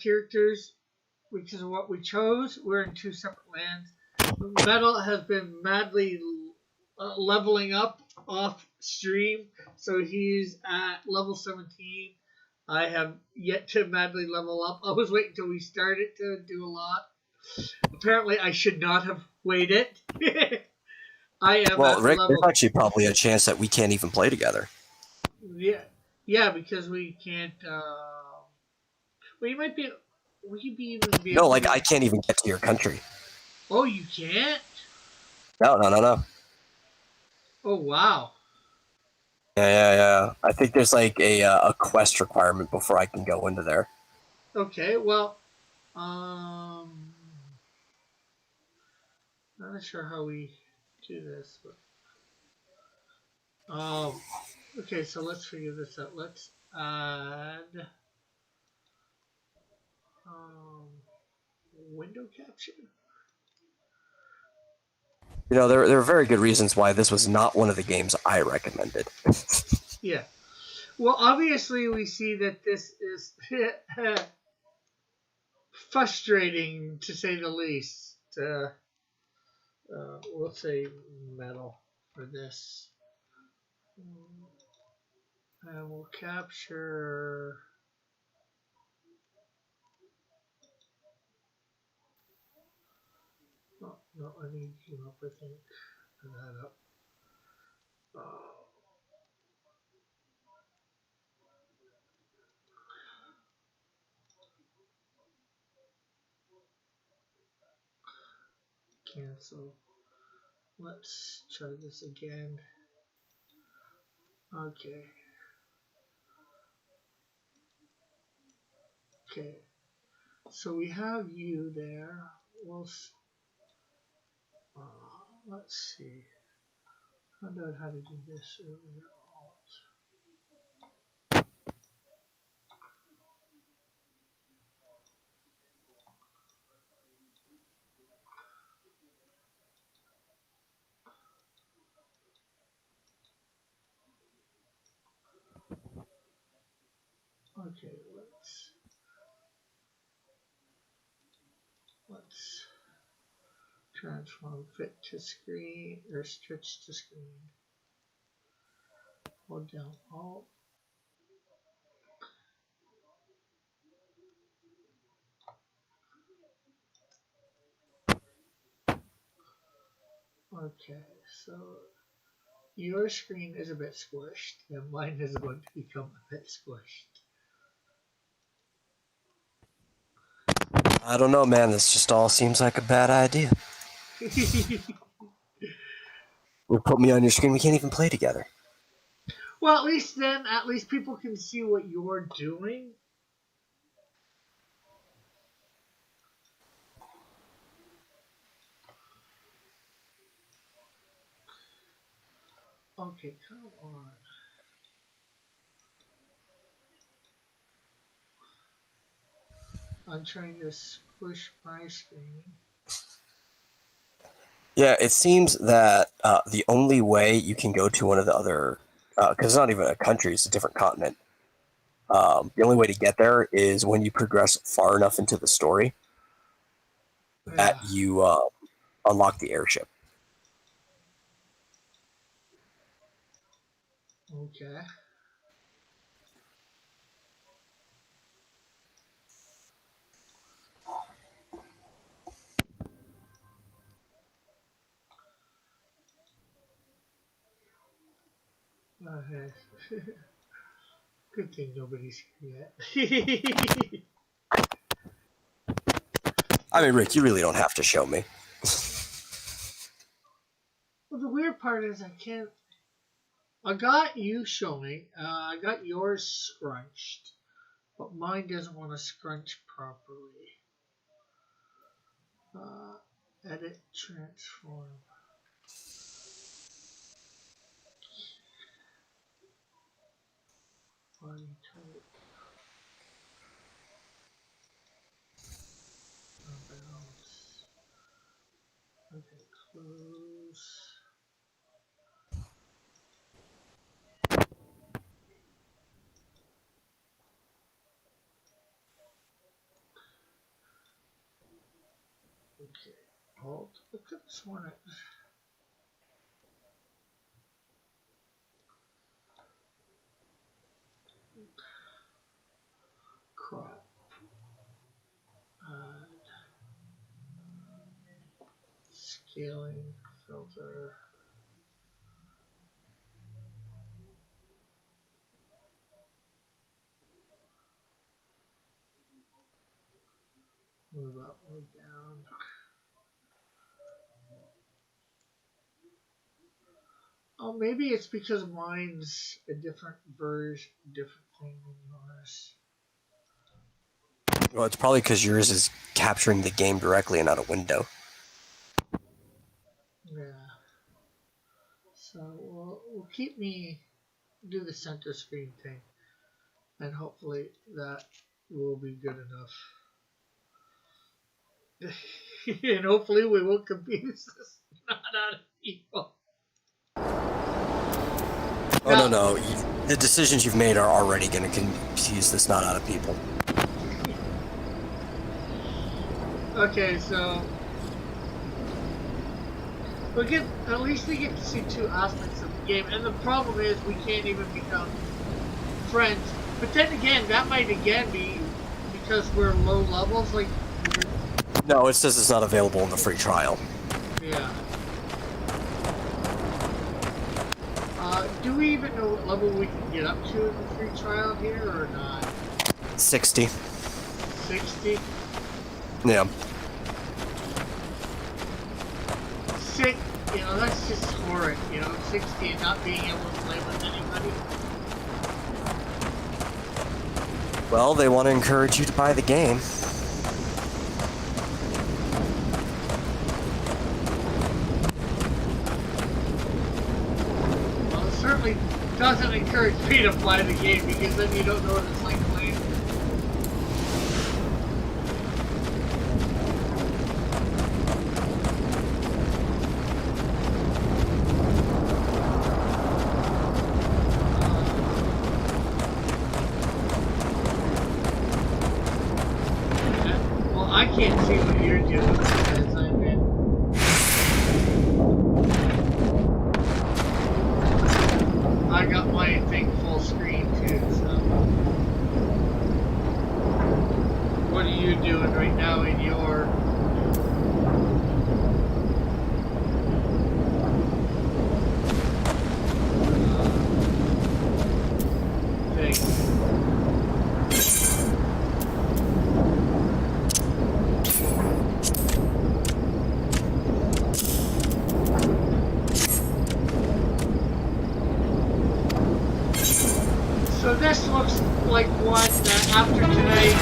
characters because of what we chose. We're in two separate lands. Metal has been madly leveling up off stream, so he's at level 17. I have yet to madly level up. I was waiting until we started to do a lot. Apparently, I should not have waited. I am Well, at Rick, there's level. actually probably a chance that we can't even play together. Yeah, yeah, because we can't. Well, you might be. We be even be No, able like to. I can't even get to your country. Oh, you can't. No, no, no, no. Oh, wow. Yeah, yeah, yeah. I think there's like a quest requirement before I can go into there. Okay, well, um, not sure how we do this, but okay, so let's figure this out. Let's add um window capture. You know, there are very good reasons why this was not one of the games I recommended. Yeah. Well, obviously we see that this is frustrating to say the least. We'll say metal for this. And we'll capture. Oh, no, I need to come up, I think. Turn that up. Uh, cancel. Let's try this again. Okay. Okay. So we have you there. We'll. Let's see. Found out how to do this earlier. Okay. Let's transform fit to screen or stretch to screen. Hold down Alt. Okay, so your screen is a bit squished, and mine is going to become a bit squished. I don't know, man. This just all seems like a bad idea. You put me on your screen, we can't even play together. Well, at least people can see what you're doing. Okay, come on. I'm trying to squish my screen. Yeah, it seems that the only way you can go to one of the other, because it's not even a country, it's a different continent. The only way to get there is when you progress far enough into the story that Yeah. you unlock the airship. Okay. Okay. Good thing nobody's here yet. I mean, Rick, you really don't have to show me. Well, the weird part is I can't. I got you showing. I got yours scrunched, but mine doesn't want to scrunch properly. Uh, Edit transform. Body type. Bounce. Okay, close. Okay, hold. Look at this one. Crop. Scaling filter. Move up, move down. Oh, maybe it's because mine's a different version, different thing than yours. Well, it's probably because yours is capturing the game directly and not a window. Yeah. So we'll keep me do the center screen thing, and hopefully that will be good enough. And hopefully we won't confuse this not out of people. Oh, no. The decisions you've made are already going to confuse this not out of people. Okay, so at least we get to see two aspects of the game, and the problem is we can't even become friends. But then again, that might again be because we're low levels, like. No, it says it's not available in the free trial. Yeah. Do we even know what level we can get up to in the free trial here, or not? 60. 60? Yeah. That's just horrid, 60 and not being able to play with anybody. Well, they want to encourage you to buy the game. Well, it certainly doesn't encourage me to play the game, because then you don't know what it's like playing. I can't see what you're doing because I'm in. I got my thing full screen too, so. What are you doing right now in your. thing? So this looks like one that after tonight,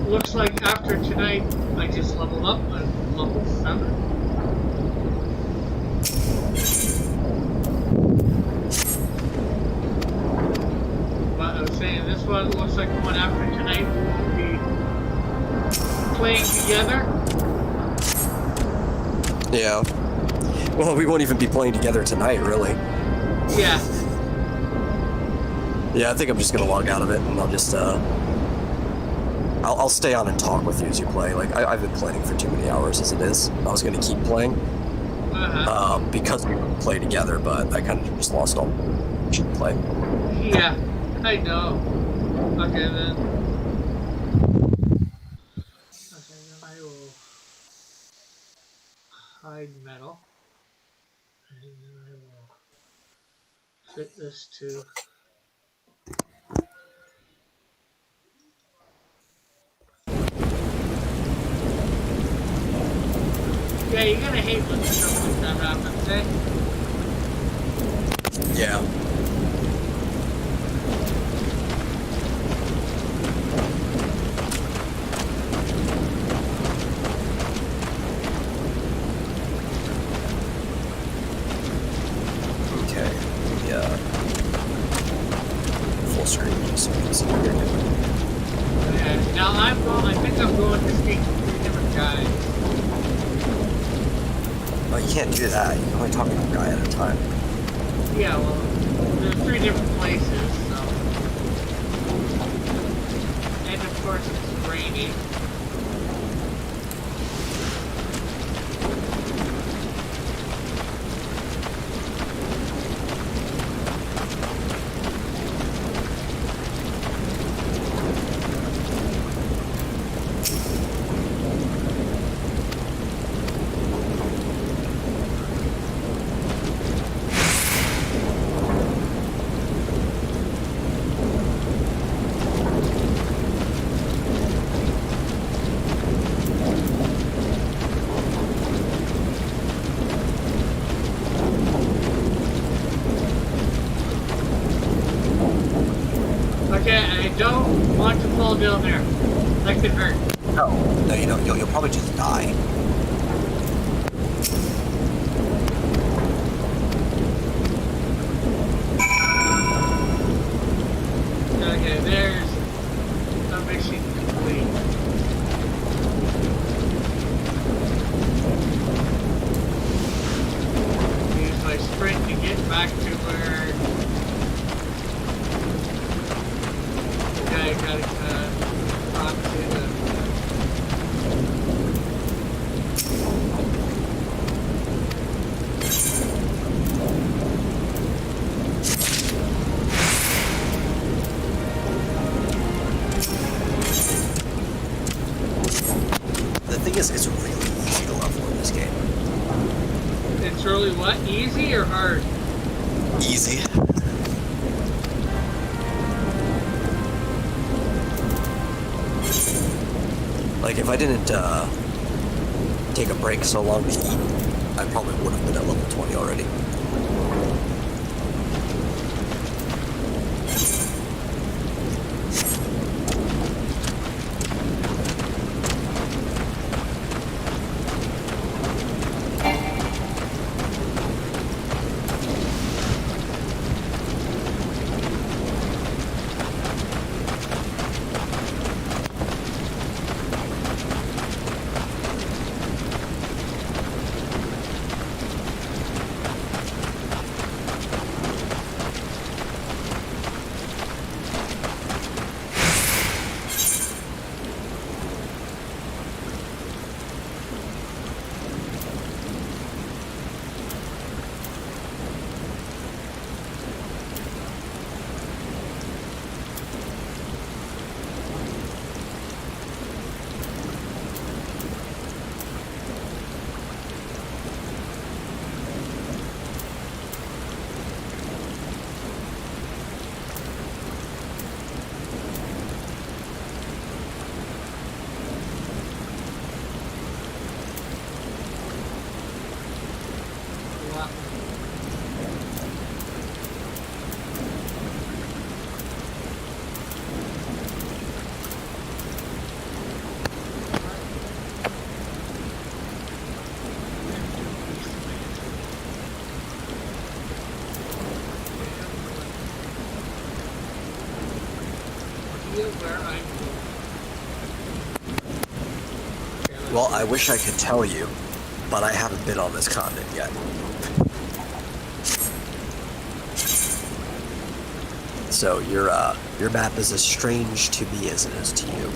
looks like after tonight I just leveled up. I'm level 7. But I was saying this one looks like one after tonight we won't be playing together. Yeah. Well, we won't even be playing together tonight, really. Yeah. Yeah, I think I'm just gonna log out of it, and I'll just, I'll stay on and talk with you as you play. Like, I've been playing for too many hours as it is. I was gonna keep playing, because we would play together, but I kind of just lost all should play. Yeah, I know. Okay, then. Okay, then I will hide metal. And then I will fit this to. Yeah, you're gonna hate when stuff like that happens, eh? Yeah. Okay. Yeah. Full screen, just so you can see what you're doing. Yeah. Now I think I'm going to speak to 3 different guys. Well, you can't do that. You can only talk to one guy at a time. Yeah, well, there's 3 different places, so. Okay, I don't want to fall down there. That could hurt. No, no, you don't. You'll probably just die. Okay, there's a mission complete. Use my sprint to get back to where. Okay, I gotta talk to the. The thing is, it's really easy to level in this game. It's really what? Easy or hard? Easy. Like, if I didn't take a break so long to eat, I probably would have been at level 20 already. Well, I wish I could tell you, but I haven't been on this continent yet. So your map is as strange to me as it is to you.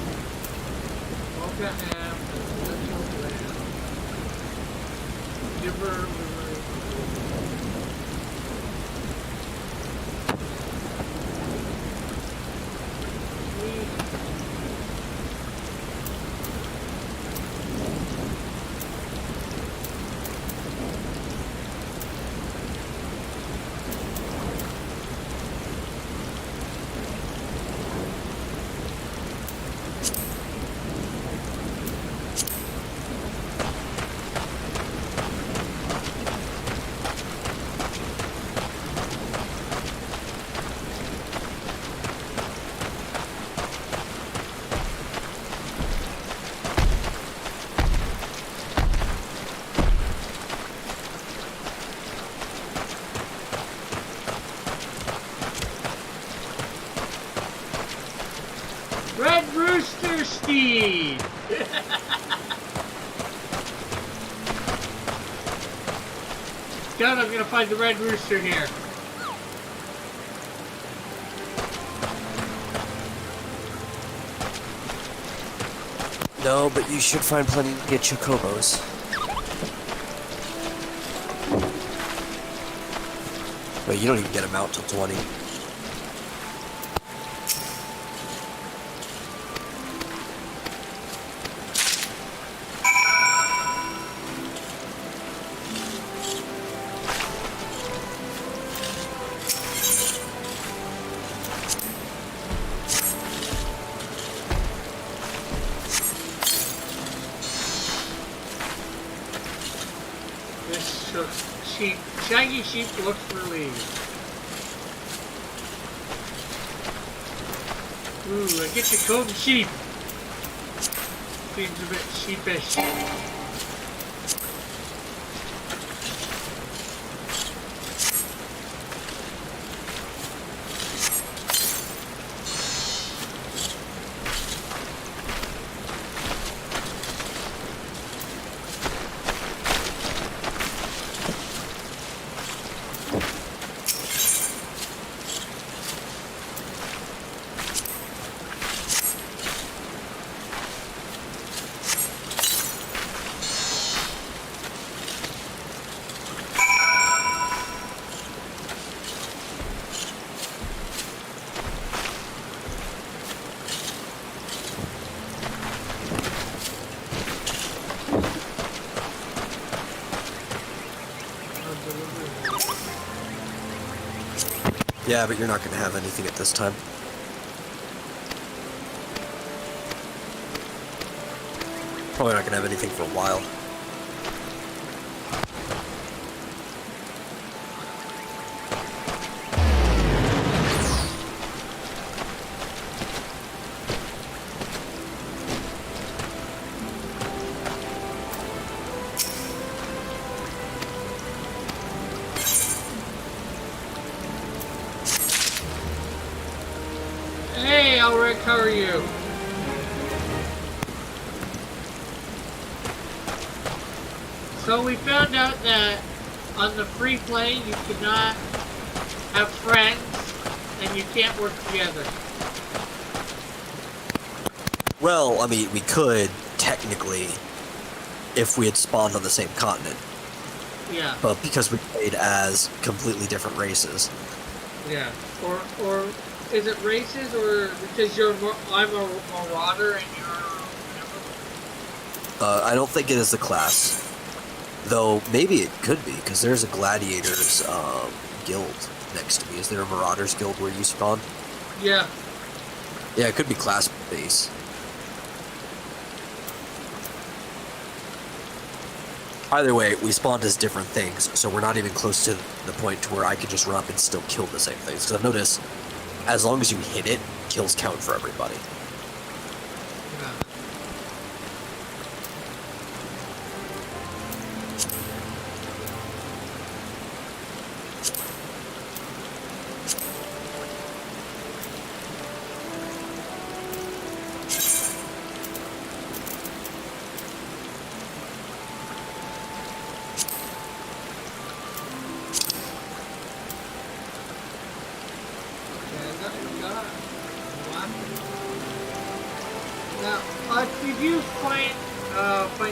Red Rooster Steed! God, I'm gonna find the Red Rooster here. No, but you should find plenty to get chocobos. But you don't even get them out till 20. Sheep, shaggy sheep looks relieved. Ooh, I get to comb sheep. Seems a bit sheepish. Yeah, but you're not going to have anything at this time. Probably not going to have anything for a while. Hey, Ulrich, how are you? So we found out that on the free play you cannot have friends and you can't work together. Well, I mean, we could, technically, if we had spawned on the same continent. Yeah. But because we played as completely different races. Yeah. Or is it races or because I'm a marauder and you're whatever? I don't think it is the class. Though, maybe it could be, because there's a Gladiators guild next to me. Is there a Marauders guild where you spawn? Yeah. Yeah, it could be class base. Either way, we spawned as different things, so we're not even close to the point to where I could just run up and still kill the same things. Because I've noticed, as long as you hit it, kills count for everybody. Now, did you find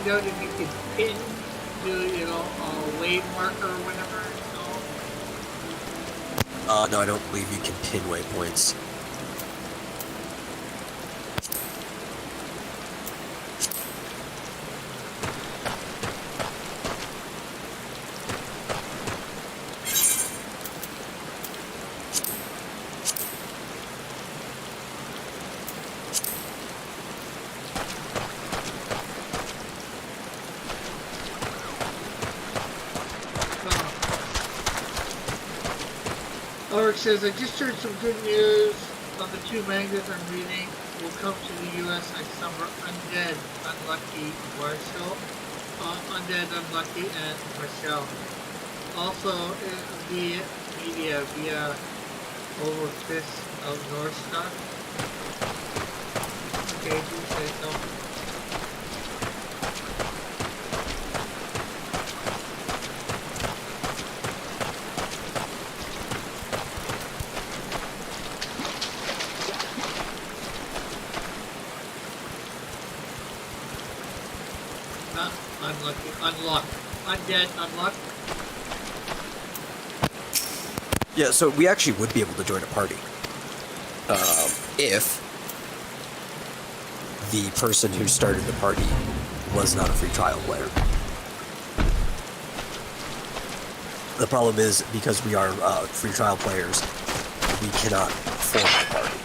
out if you could pin to, a wave marker or whatever? No, I don't believe you can pin waypoints. Ulrich says, I just heard some good news on the two mangas I'm reading will come to the U.S. next summer. Undead, Unlucky, Marshall. Undead, Unlucky, and Michelle. Also in the media via Over Fist of North Star. Okay, do say so. Unlucky, unlock, undead, unlock. Yeah, so we actually would be able to join a party. If the person who started the party was not a free trial player. The problem is, because we are free trial players, we cannot form a party.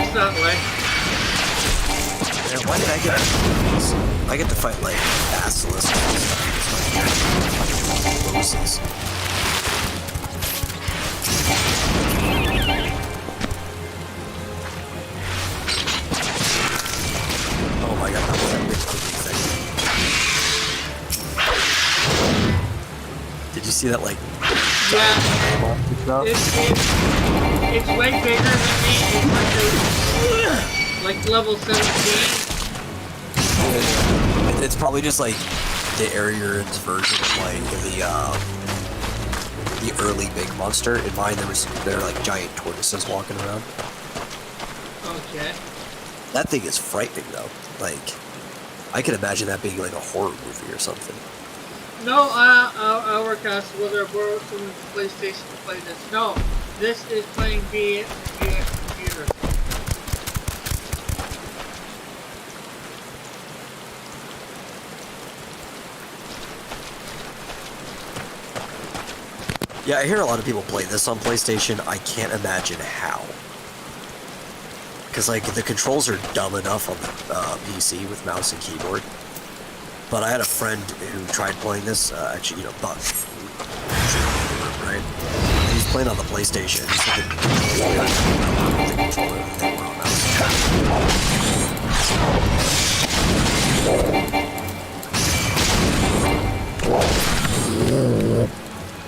missed that leg. Man, why did I get I get to fight like Basilisk Roses. Oh my god, that was that big ugly thing. Did you see that, like, Yeah, giant it's way bigger than me. It's like level 17. It's probably just like the Arrogant's version of like the early big monster. In mine, there are like giant tortoises walking around. Okay. That thing is frightening though. Like, I can imagine that being like a horror movie or something. No, our cast whether I borrow someone's PlayStation to play this. No, this is playing via computer. Yeah, I hear a lot of people play this on PlayStation. I can't imagine how. Because, like, the controls are dumb enough on the PC with mouse and keyboard. But I had a friend who tried playing this, actually, you know, Buck. Right? And he's playing on the PlayStation. He's like, the controller thing on mouse.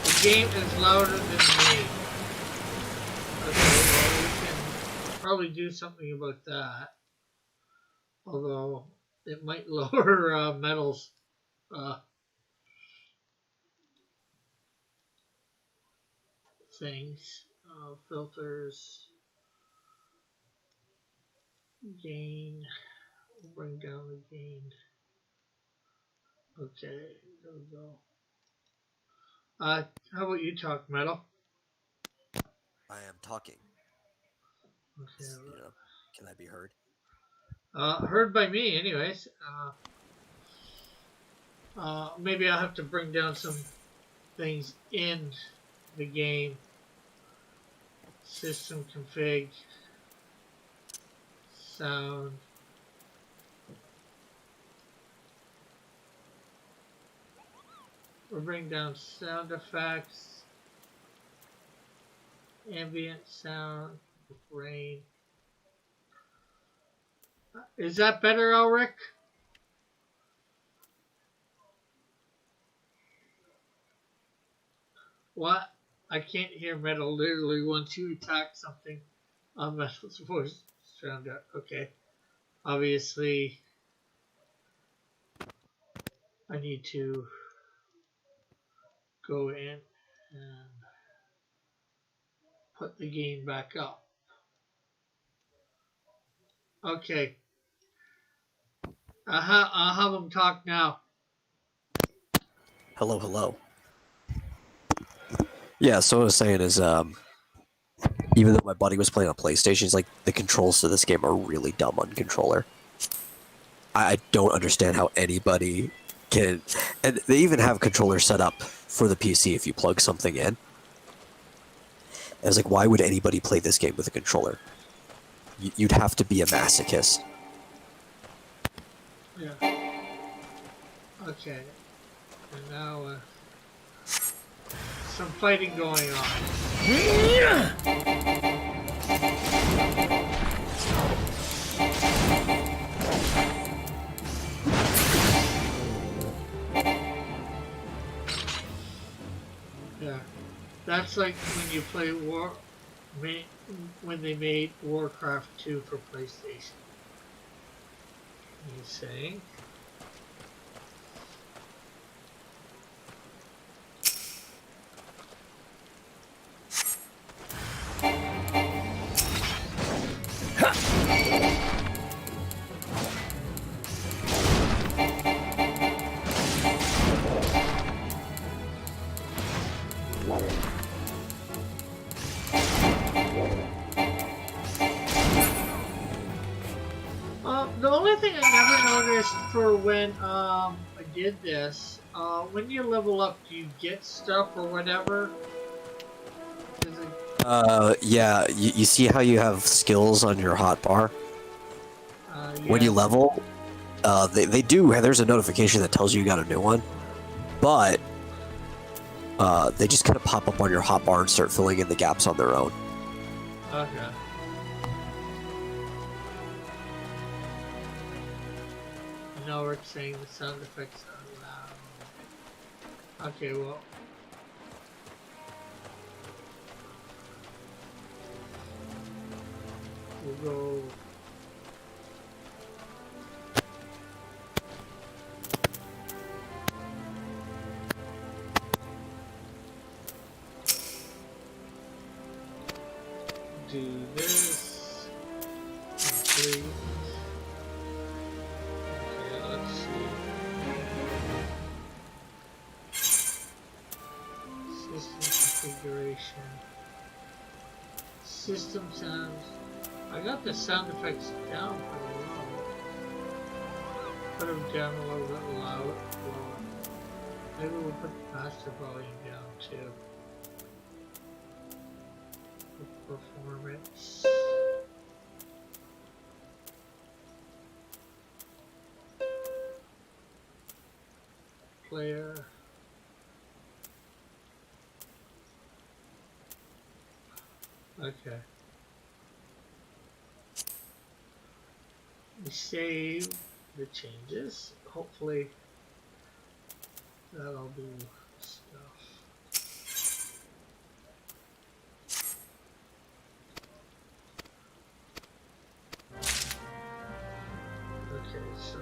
The game is louder than me. Okay, well, we can probably do something about that. Although it might lower Metal's things, filters, gain. We'll bring down the gain. Okay, there we go. How about you talk, Metal? I am talking. Okay. You know, can I be heard? Heard by me, anyways. Maybe I'll have to bring down some things in the game. System config, sound. We'll bring down sound effects, ambient sound, rain. Is that better, Ulrich? What? I can't hear Metal literally once you attack something on Metal's voice. Drowned out. Okay. Obviously, I need to go in and put the gain back up. Okay. I'll have him talk now. Hello, hello. Yeah, so what I was saying is, even though my buddy was playing on PlayStation, he's like, the controls to this game are really dumb on controller. I don't understand how anybody can... And they even have controllers set up for the PC if you plug something in. I was like, why would anybody play this game with a controller? You'd have to be a masochist. Yeah. Okay. And now, some fighting going on. Yeah. That's like when you play when they made Warcraft 2 for PlayStation. You saying? The only thing I never noticed for when I did this, when you level up, do you get stuff or whatever? Yeah, you see how you have skills on your hotbar? When you Yeah. level, they do, there's a notification that tells you got a new one, but they just kind of pop up on your hotbar and start filling in the gaps on their own. Okay. Now we're saying the sound effects are loud. Okay, well. We'll go. Do this. Complete. Okay, let's see. System configuration. System sounds. I got the sound effects down pretty low. Put them down a little bit lower. Maybe we'll put the master volume down too. Performance. Player. Okay. We save the changes. Hopefully that'll do stuff. Okay, so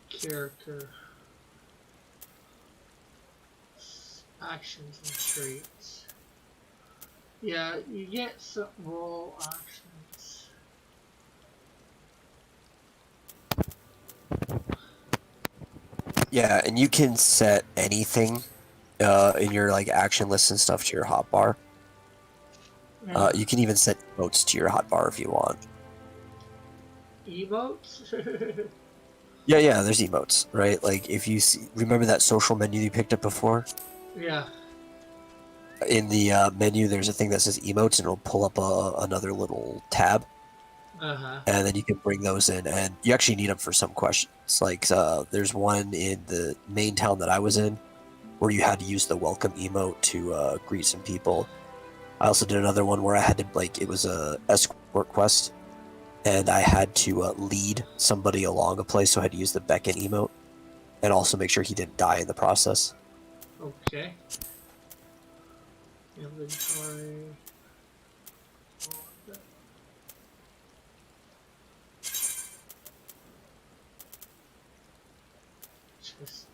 character, actions and traits. Yeah, you get some role actions. Yeah, and you can set anything in your like action list and stuff to your hotbar. You can even set emotes to your hotbar if you want. Emotes? Yeah, there's emotes, right? Like if you see, remember that social menu you picked up before? Yeah. In the menu, there's a thing that says emotes, and it'll pull up another little tab, and then you can bring those in, and you actually need them for some questions. Like there's one in the main town that I was in, where you had to use the welcome emote to greet some people. I also did another one where I had to it was a escort quest, and I had to lead somebody along a place, so I had to use the beckon emote, and also make sure he didn't die in the process. Okay. Inventory. Just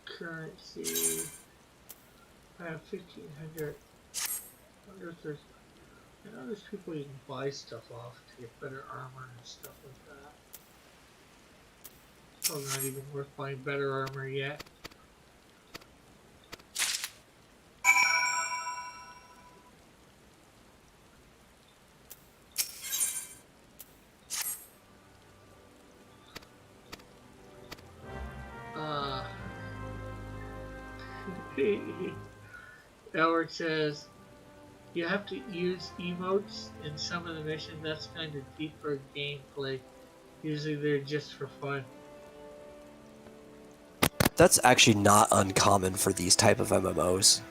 currency. I have 1,500. Wonder if there's. I know there's people you can buy stuff off to get better armor and stuff like that. Probably not even worth buying better armor yet. Elric says you have to use emotes in some of the missions. That's kind of deeper gameplay. Usually they're just for fun. That's actually not uncommon for these type of MMOs,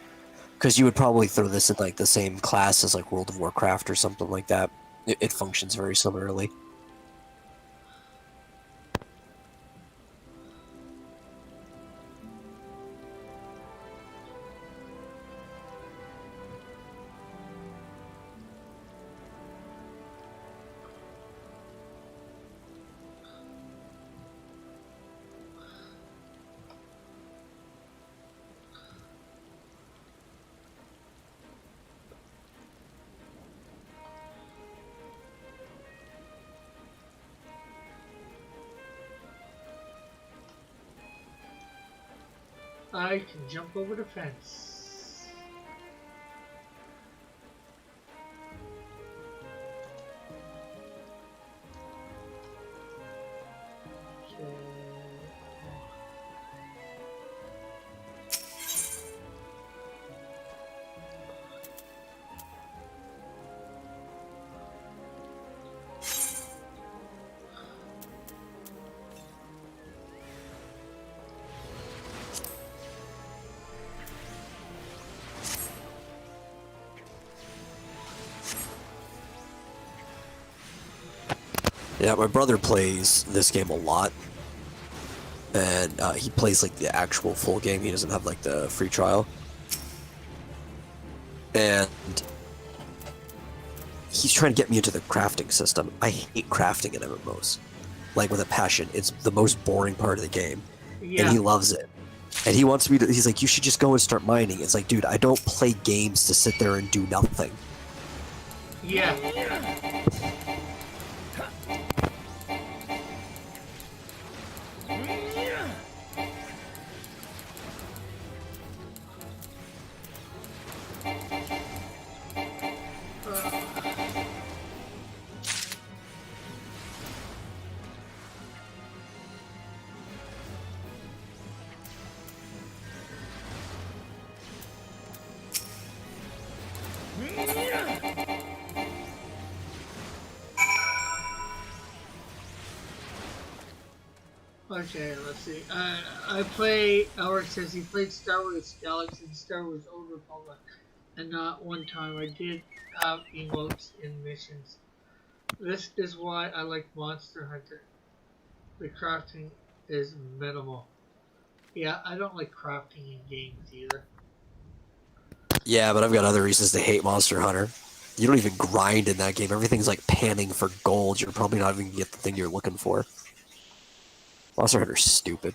because you would probably throw this in like the same class as like World of Warcraft or something like that. It functions very similarly. I can jump over the fence. Yeah, my brother plays this game a lot, and he plays like the actual full game. He doesn't have like the free trial, and he's trying to get me into the crafting system. I hate crafting in MMOs, like with a passion. It's the most boring part of the game, and Yeah, he loves it. And he wants me to. He's like, you should just go and start mining. It's like, dude, I don't play games to sit there and do nothing. yeah. Okay, let's see. I play. Howard says he played Star Wars Galaxy and Star Wars Old Republic, and not one time I did have emotes in missions. This is why I like Monster Hunter. The crafting is minimal. Yeah, I don't like crafting in games either. Yeah, but I've got other reasons to hate Monster Hunter. You don't even grind in that game. Everything's like panning for gold. You're probably not even gonna get the thing you're looking for. Monster Hunter's stupid.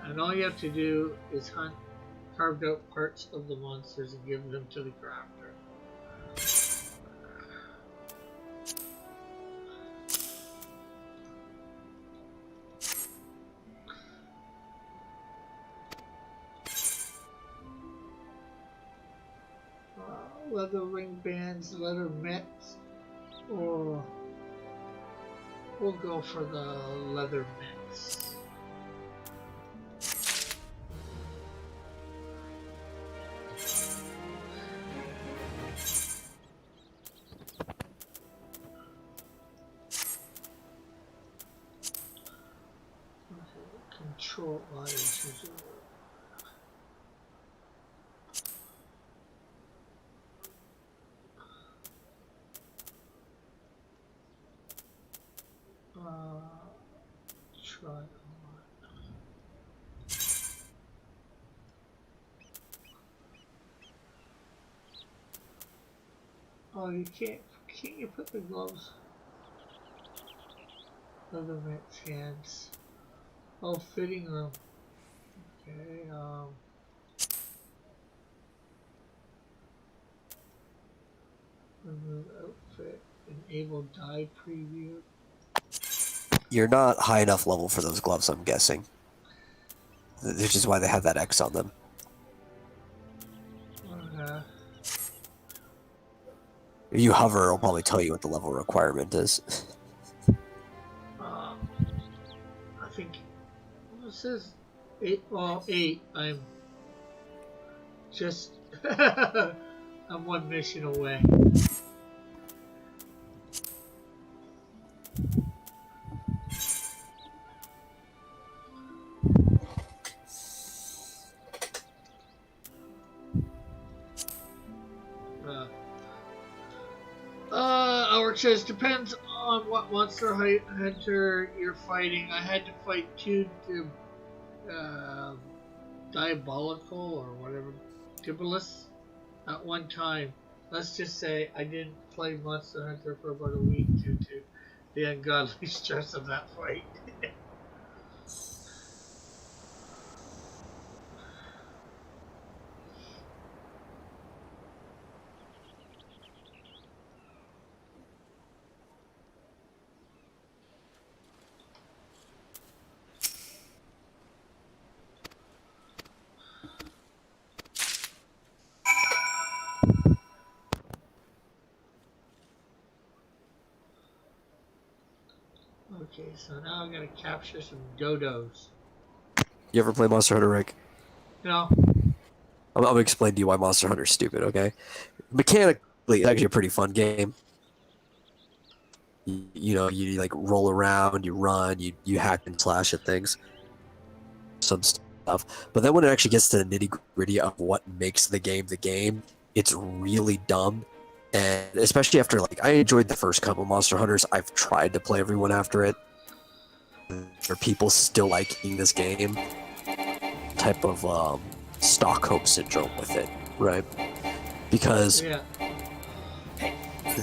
And all you have to do is hunt carved out parts of the monsters and give them to the crafter. Leather ring bands, leather mitts, or we'll go for the leather mitts. Control audience. Try on. Oh, you can't you put the gloves? Leather mitts, hands. Oh, fitting room. Okay, remove outfit, enable dye preview. You're not high enough level for those gloves, I'm guessing. Which is why they have that X on them. Uh, If you hover, it'll probably tell you what the level requirement is. I think this is 8. Well, 8. I'm just I'm one mission away. Our says depends on what monster hunter you're fighting. I had to fight 2 diabolical or whatever Tibullus at one time. Let's just say I didn't play Monster Hunter for about a week due to the ungodly stress of that fight. Okay, so now I'm gonna capture some dodos. You ever play Monster Hunter, Rick? No. I'm gonna explain to you why Monster Hunter is stupid. Okay, mechanically, it's actually a pretty fun game. You know, you like roll around, you run, you hack and slash at things, some stuff. But then when it actually gets to the nitty gritty of what makes the game, it's really dumb. And especially after like I enjoyed the first couple Monster Hunters, I've tried to play everyone after it. Are people still liking this game? Type of Stockholm syndrome with it, right? Because Yeah.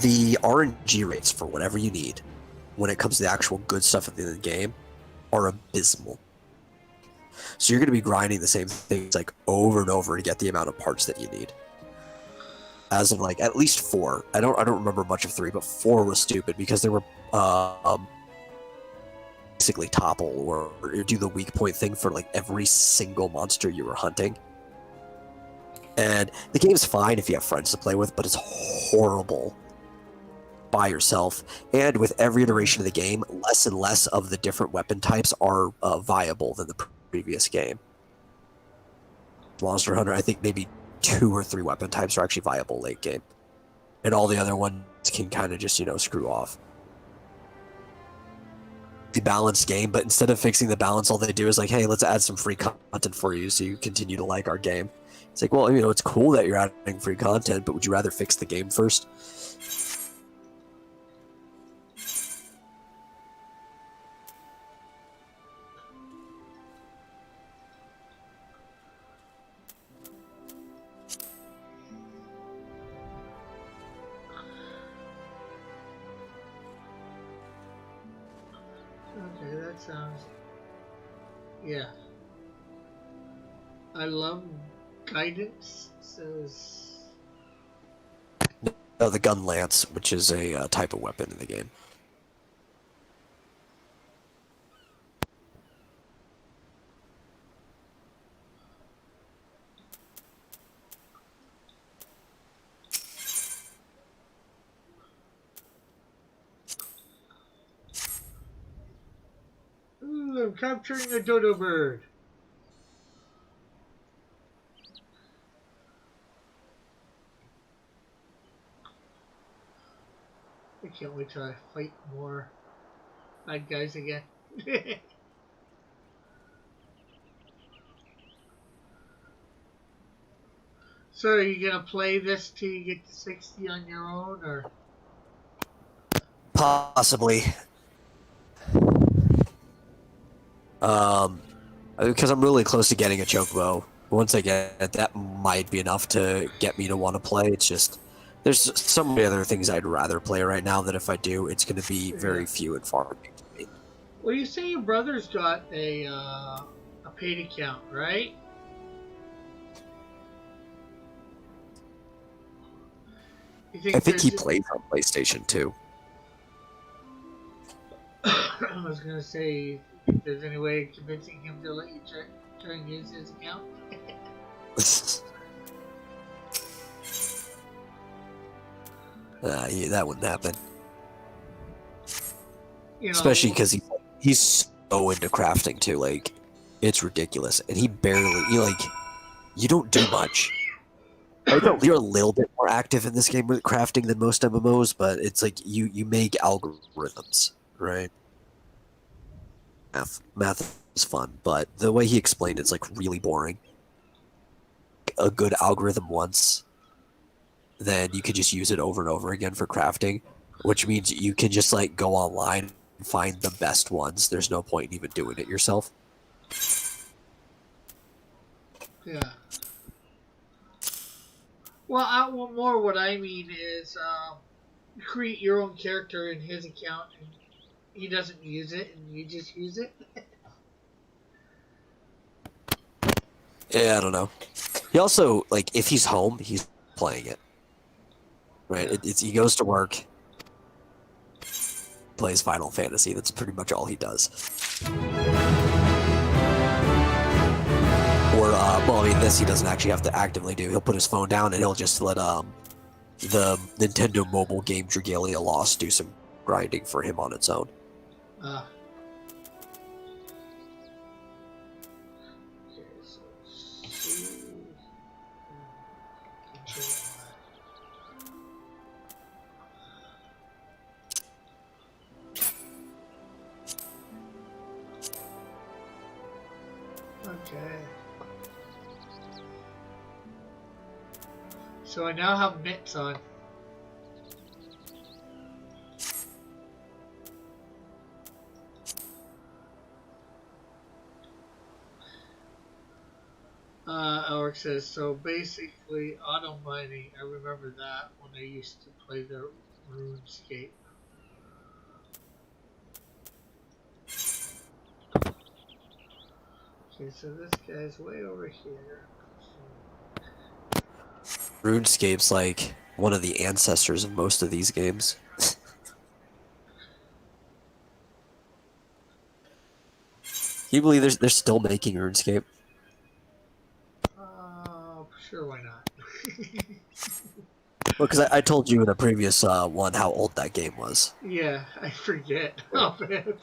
the RNG rates for whatever you need when it comes to the actual good stuff at the end of the game are abysmal. So you're going to be grinding the same things like over and over to get the amount of parts that you need. As of like at least 4. I don't remember much of 3, but 4 was stupid because they were basically topple or do the weak point thing for like every single monster you were hunting. And the game's fine if you have friends to play with, but it's horrible by yourself. And with every iteration of the game, less and less of the different weapon types are viable than the previous game. Monster Hunter, I think maybe 2 or 3 weapon types are actually viable late game, and all the other ones can kind of just screw off. The balanced game, but instead of fixing the balance, all they do is like, hey, let's add some free content for you so you continue to like our game. It's like, well, it's cool that you're adding free content, but would you rather fix the game first? Okay, that sounds. Yeah. I love guidance. Says. The gun lance, which is a type of weapon in the game. Ooh, I'm capturing a dodo bird. I can't wait till I fight more bad guys again. So are you gonna play this till you get to 60 on your own, or? Possibly. Because I'm really close to getting a chocobo. Once I get it, that might be enough to get me to want to play. It's just there's so many other things I'd rather play right now that if I do, it's going to be very few and far between. Well, you say your brother's got a paid account, right? I think he plays on PlayStation too. I was gonna say, if there's any way of convincing him to let you try and use his account. Yeah, that wouldn't happen. Especially because he's so into crafting too. Like, it's ridiculous, and he barely you don't do much. You're a little bit more active in this game with crafting than most MMOs, but it's like you make algorithms, right? Math is fun, but the way he explained it's like really boring. A good algorithm once, then you could just use it over and over again for crafting, which means you can just like go online and find the best ones. There's no point in even doing it yourself. Yeah. Well, more what I mean is create your own character in his account, and he doesn't use it, and you just use it. Yeah, I don't know. He also, like, if he's home, he's playing it. Right? Yeah. He goes to work, plays Final Fantasy. That's pretty much all he does. Or, well, I mean, this he doesn't actually have to actively do. He'll put his phone down and he'll just let the Nintendo mobile game Dragalia Lost do some grinding for him on its own. Okay, so So I now have mitts on. Alex says, so basically auto mining, I remember that when I used to play the RuneScape. Okay, so this guy's way over here. RuneScape's like one of the ancestors of most of these games. Can you believe they're still making RuneScape? Sure, why not? Well, because I told you in a previous one how old that game was. Yeah, I forget. Oh, man.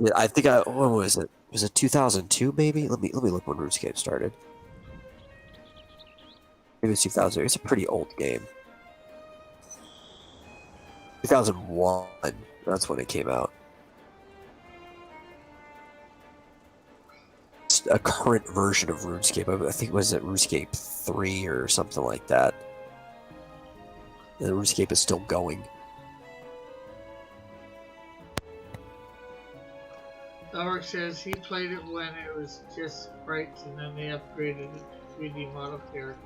Yeah, I think what was it? Was it 2002 maybe? Let me look when RuneScape started. Maybe it's 2000. It's a pretty old game. 2001. That's when it came out. It's a current version of RuneScape. I think it was at RuneScape 3 or something like that. And RuneScape is still going. Alex says he played it when it was just sprites and then they upgraded it to 3D model characters.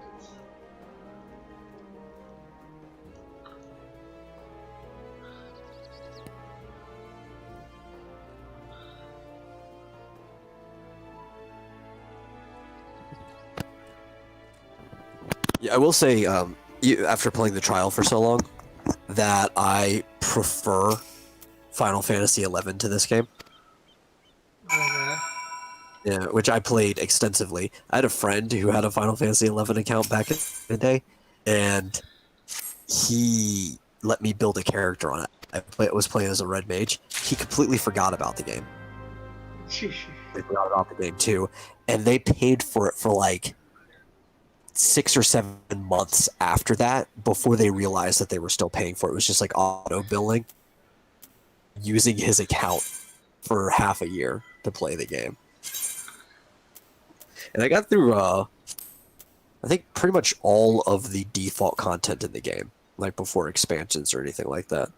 Yeah, I will say, after playing the trial for so long, that I prefer Final Fantasy XI to this game. Okay. Yeah, which I played extensively. I had a friend who had a Final Fantasy XI account back in the day, and he let me build a character on it. I was playing as a red mage. He completely forgot about the game. They forgot about the game too, and they paid for it for like 6 or 7 months after that before they realized that they were still paying for it. It was just like auto billing, using his account for half a year to play the game. And I got through I think pretty much all of the default content in the game, like before expansions or anything like that.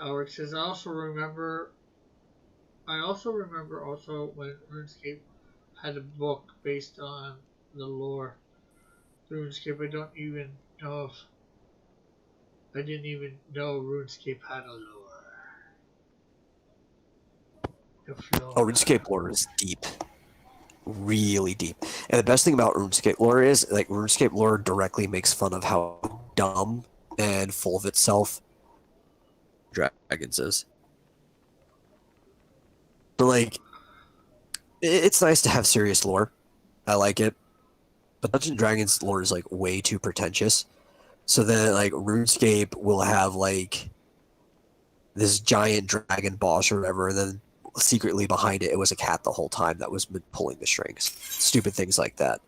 Alex says, I also remember also when RuneScape had a book based on the lore. RuneScape, I didn't even know RuneScape had a lore. Oh, RuneScape lore is deep. Really deep. And the best thing about RuneScape lore is, like, RuneScape lore directly makes fun of how dumb and full of itself Dragons is. But, like, it's nice to have serious lore. I like it. But Dungeons & Dragons lore is, like, way too pretentious. So then, like, RuneScape will have, like, this giant dragon boss or whatever, and then secretly behind it, it was a cat the whole time that was pulling the strings. Stupid things like that.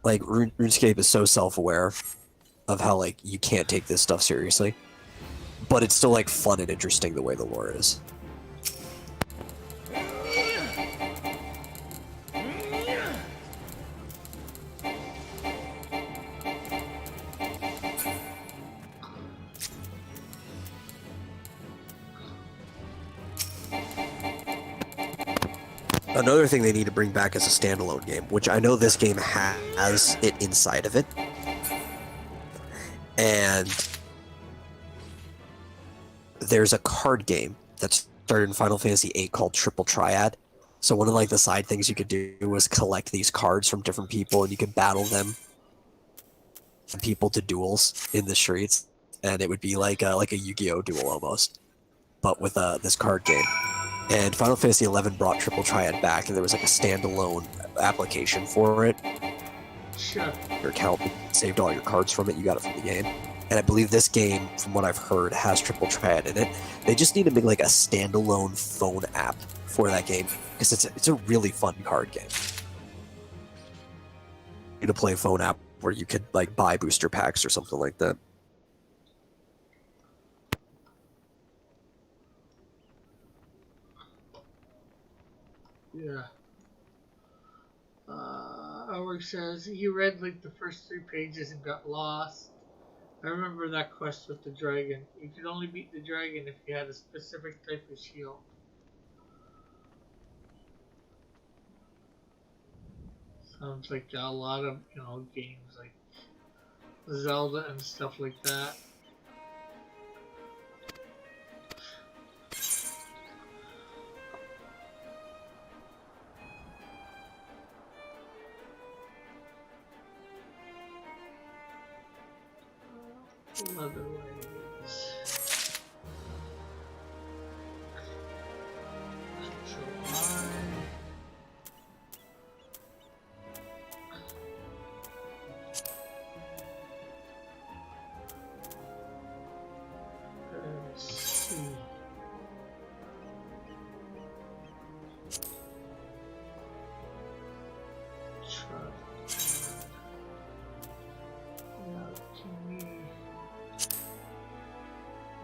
Like, RuneScape is so self-aware of how, like, you can't take this stuff seriously. But it's still, like, fun and interesting the way the lore is. Another thing they need to bring back is a standalone game, which I know this game has it inside of it. And there's a card game that started in Final Fantasy VIII called Triple Triad. So one of, like, the side things you could do was collect these cards from different people, and you could battle them, people to duels in the streets, and it would be like a Yu-Gi-Oh duel almost, but with this card game. And Final Fantasy XI brought Triple Triad back, and there was like a standalone application for it. Sure. Your account saved all your cards from it. You got it from the game. and I believe this game, from what I've heard, has Triple Triad in it. They just need to make like a standalone phone app for that game because it's a really fun card game. To play a phone app where you could like buy booster packs or something like that. Yeah. Ulrich says he read like the first 3 pages and got lost. I remember that quest with the dragon. You could only beat the dragon if you had a specific type of shield. Sounds like a lot of, games like Zelda and stuff like that. Leatherways.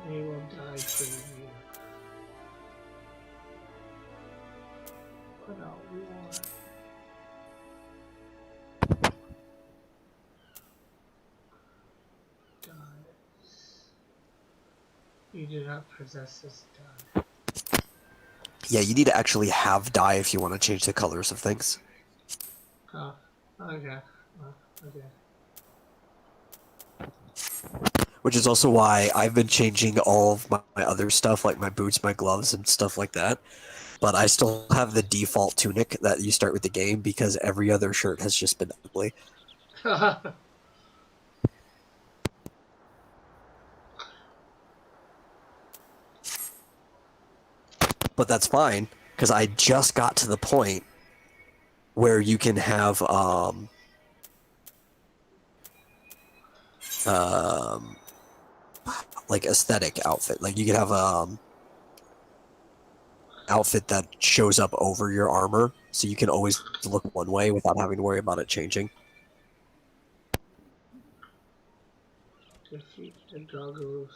They will die for you. Put out war. Dies. You do not possess this die. Yeah, you need to actually have dye if you want to change the colors of things. Oh, okay. Okay. Which is also why I've been changing all of my other stuff, like my boots, my gloves, and stuff like that. But I still have the default tunic that you start with the game because every other shirt has just been ugly. But that's fine, because I just got to the point where you can have like aesthetic outfit. Like you can have outfit that shows up over your armor, so you can always look one way without having to worry about it changing. Defeat the doggos.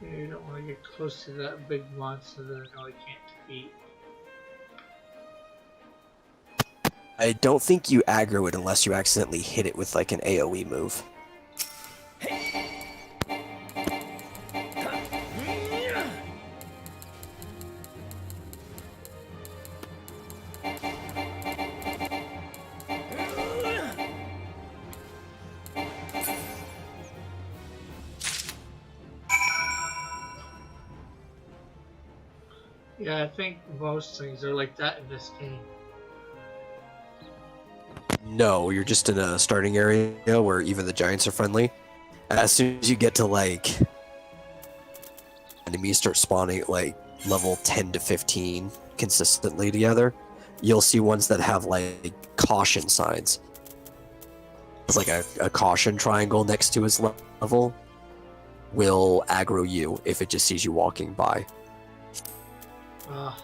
You don't want to get close to that big monster that I know I can't defeat. I don't think you aggro it unless you accidentally hit it with like an AoE move. Yeah, I think most things are like that in this game. No, you're just in a starting area where even the giants are friendly. As soon as you get to like enemies start spawning at like level 10 to 15 consistently together, you'll see ones that have like caution signs. It's like a caution triangle next to its level will aggro you if it just sees you walking by. Uh,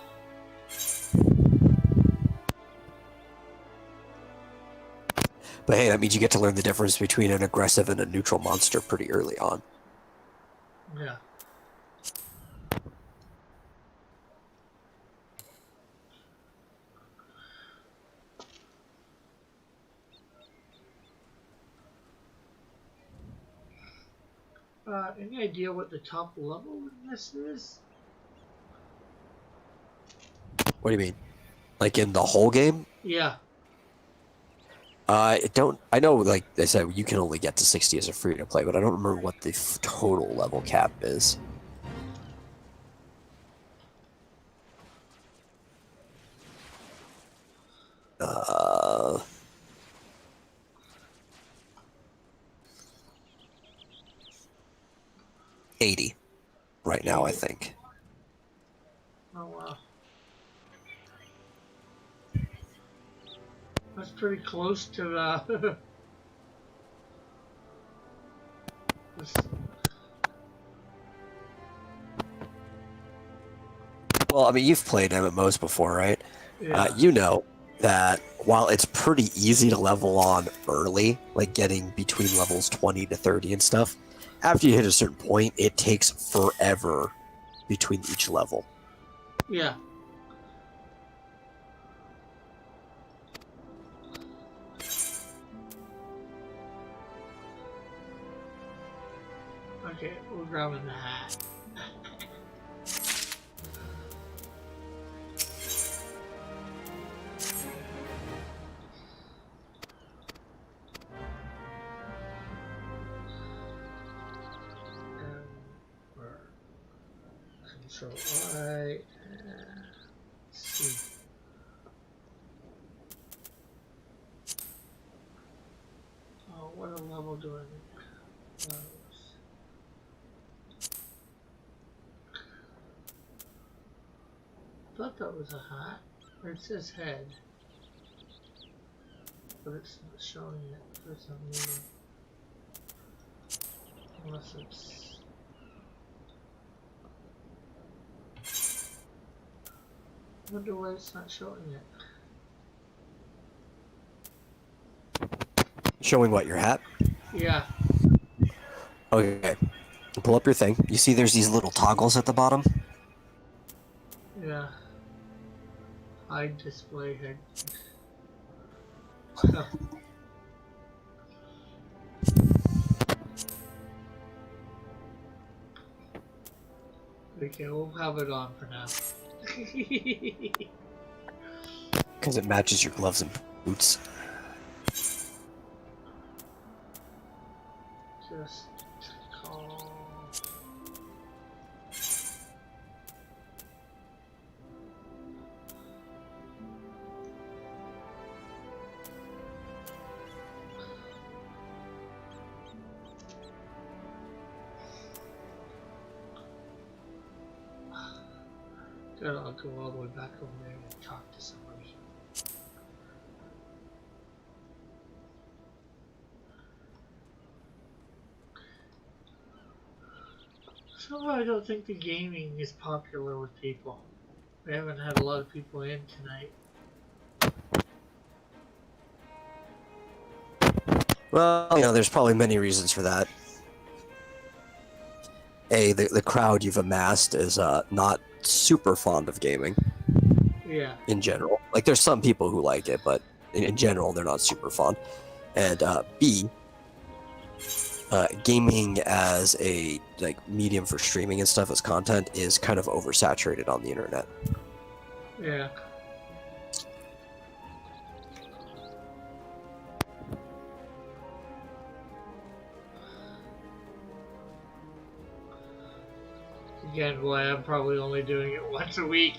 But hey, that means you get to learn the difference between an aggressive and a neutral monster pretty early on. yeah. Any idea what the top level in this is? What do you mean? Like in the whole game? Yeah. I don't. I know, like I said, you can only get to 60 as a free to play, but I don't remember what the total level cap is. Uh, 80 right now, I think. Oh wow. That's pretty close to the. this- Well, I mean, you've played MMOs before, right? yeah. You know that while it's pretty easy to level on early, like getting between levels 20 to 30 and stuff, after you hit a certain point, it takes forever between each level. Yeah. Okay, we're grabbing the hat. And we're control I and C. Oh, what a level do I need? I thought that was a hat. It says head, but it's not showing it for some reason. Unless it's. I wonder why it's not showing it. Showing what, your hat? Yeah. Okay. Pull up your thing. You see there's these little toggles at the bottom? Yeah. Hide display head. Oh, okay, we'll have it on for now. Because it matches your gloves and boots. Just call. I'll go all the way back over there and talk to somebody. Somehow I don't think the gaming is popular with people. We haven't had a lot of people in tonight. Well, there's probably many reasons for that. The crowd you've amassed is not super fond of gaming Yeah. in general. Like, there's some people who like it, but in general, they're not super fond. And B, gaming as a medium for streaming and stuff as content is kind of oversaturated on the internet. Yeah. Again, why I'm probably only doing it once a week.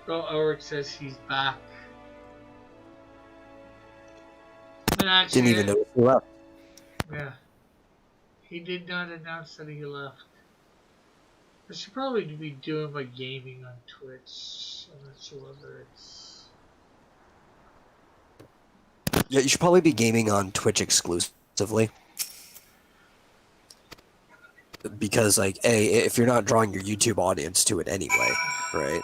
Oh, Ulrich says he's back. And actually, Didn't even know he left. yeah, he did not announce that he left. I should probably be doing my gaming on Twitch. I'm not sure whether it's. Yeah, you should probably be gaming on Twitch exclusively exclusively. Because, like, A, if you're not drawing your YouTube audience to it anyway, right?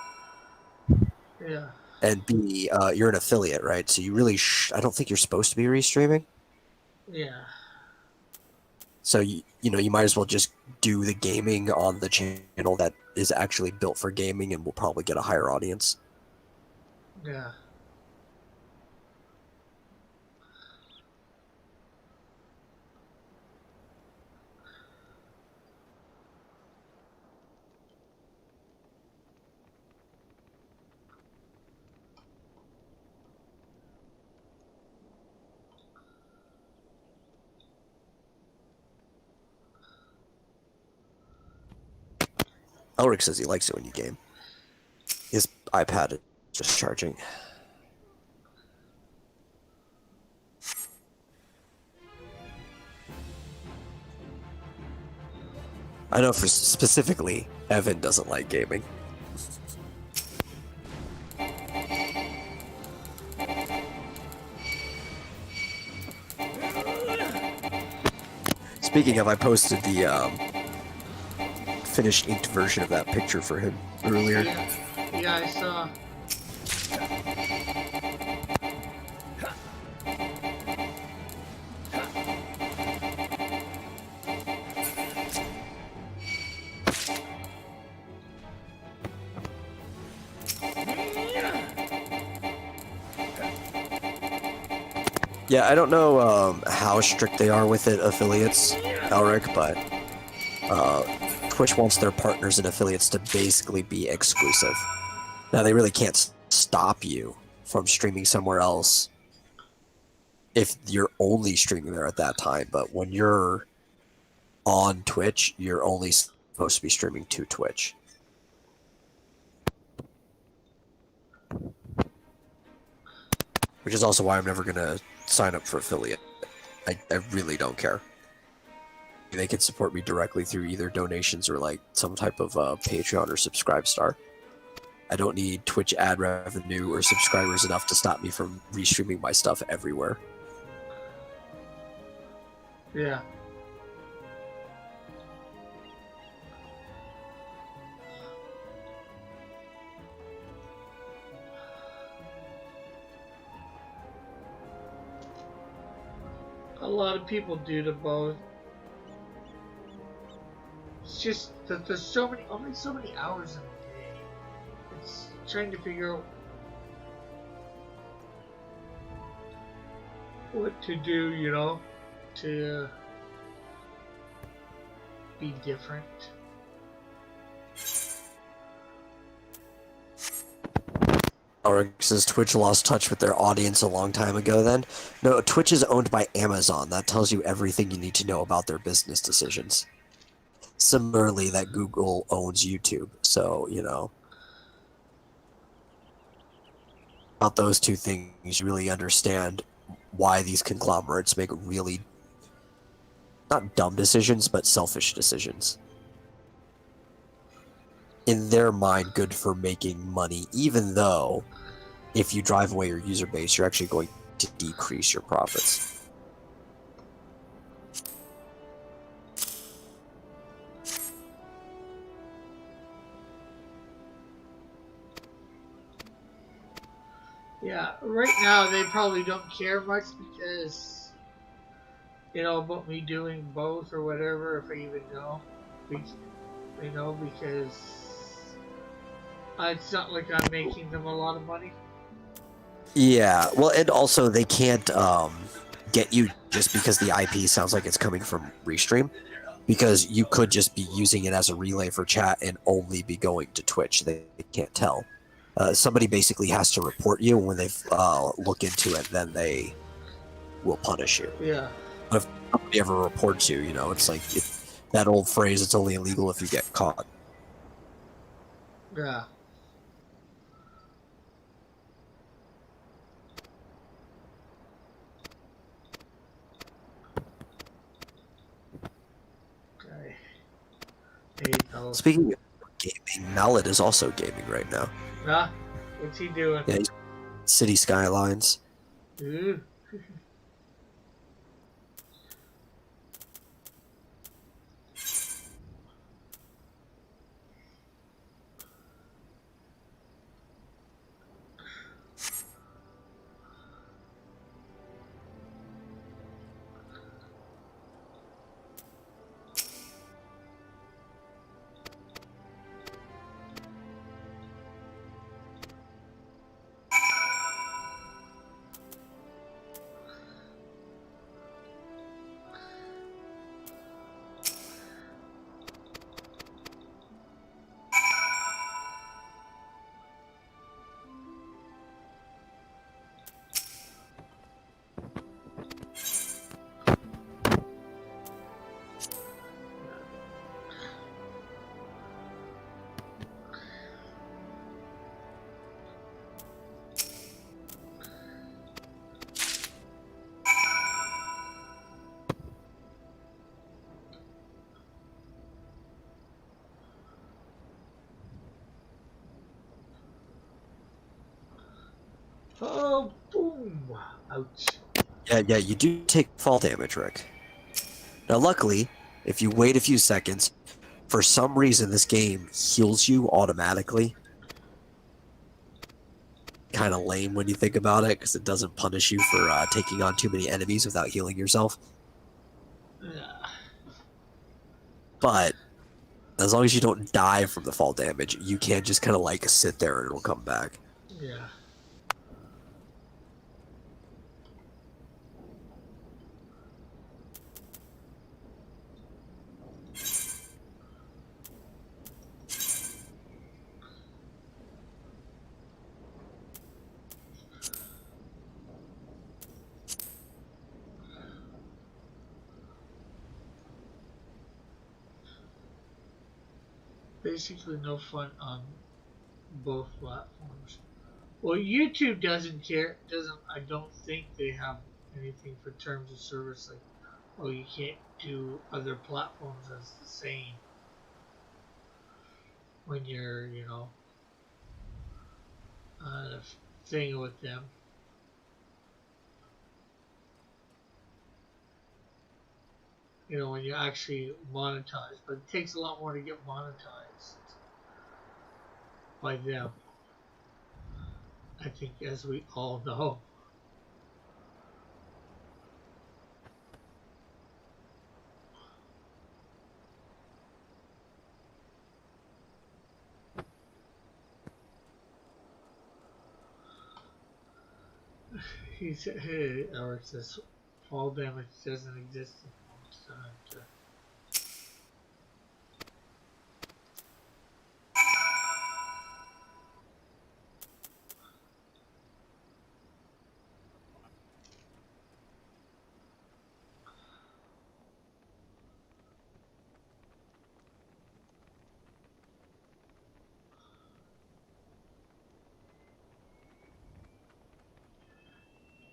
Yeah. And B, you're an affiliate, right? So you really, I don't think you're supposed to be restreaming. Yeah. So you might as well just do the gaming on the channel that is actually built for gaming and will probably get a higher audience. Yeah. Elric says he likes it when you game. His iPad is just charging. I know for specifically, Evan doesn't like gaming. Speaking of, I posted the finished inked version of that picture for him earlier. Yeah, I saw. Yeah, I don't know how strict they are with it, affiliates, Elric, but Twitch wants their partners and affiliates to basically be exclusive. Now, they really can't stop you from streaming somewhere else if you're only streaming there at that time, but when you're on Twitch, you're only supposed to be streaming to Twitch. Which is also why I'm never going to sign up for affiliate. I really don't care. They can support me directly through either donations or like some type of Patreon or Subscribe Star. I don't need Twitch ad revenue or subscribers enough to stop me from restreaming my stuff everywhere. Yeah. A lot of people do to both. It's just that there's only so many hours in a day. It's trying to figure out what to do, to be different. Or says Twitch lost touch with their audience a long time ago then? No, Twitch is owned by Amazon. That tells you everything you need to know about their business decisions. Similarly, that Google owns YouTube. So, about those two things, you really understand why these conglomerates make really, not dumb decisions, but selfish decisions. In their mind, good for making money, even though if you drive away your user base, you're actually going to decrease your profits. Yeah, right now they probably don't care much because, about me doing both or whatever, if I even know. Because it's not like I'm making them a lot of money. Yeah, well, and also they can't get you just because the IP sounds like it's coming from Restream, because you could just be using it as a relay for chat and only be going to Twitch. They can't tell. Somebody basically has to report you, and when they look into it, then they will punish you. Yeah. But if nobody ever reports you, it's like that old phrase, it's only illegal if you get caught. Yeah. Okay. Speaking of gaming, Mallet is also gaming right now. Huh? What's he doing? Yeah, he's City Skylines. Ooh. Oh, boom! Ouch. Yeah, you do take fall damage, Rick. Now, luckily, if you wait a few seconds, for some reason this game heals you automatically. Kind of lame when you think about it, because it doesn't punish you for taking on too many enemies without healing yourself. Yeah. But as long as you don't die from the fall damage, you can just kind of like sit there and it'll come back. Yeah. Basically, no fun on both platforms. Well, YouTube doesn't care. Doesn't I don't think they have anything for terms of service like, oh, you can't do other platforms as the same when you're, on a thing with them. When you actually monetize, but it takes a lot more to get monetized by them. I think, as we all know. He said, "Hey, Eric says fall damage doesn't exist in Monster Hunter."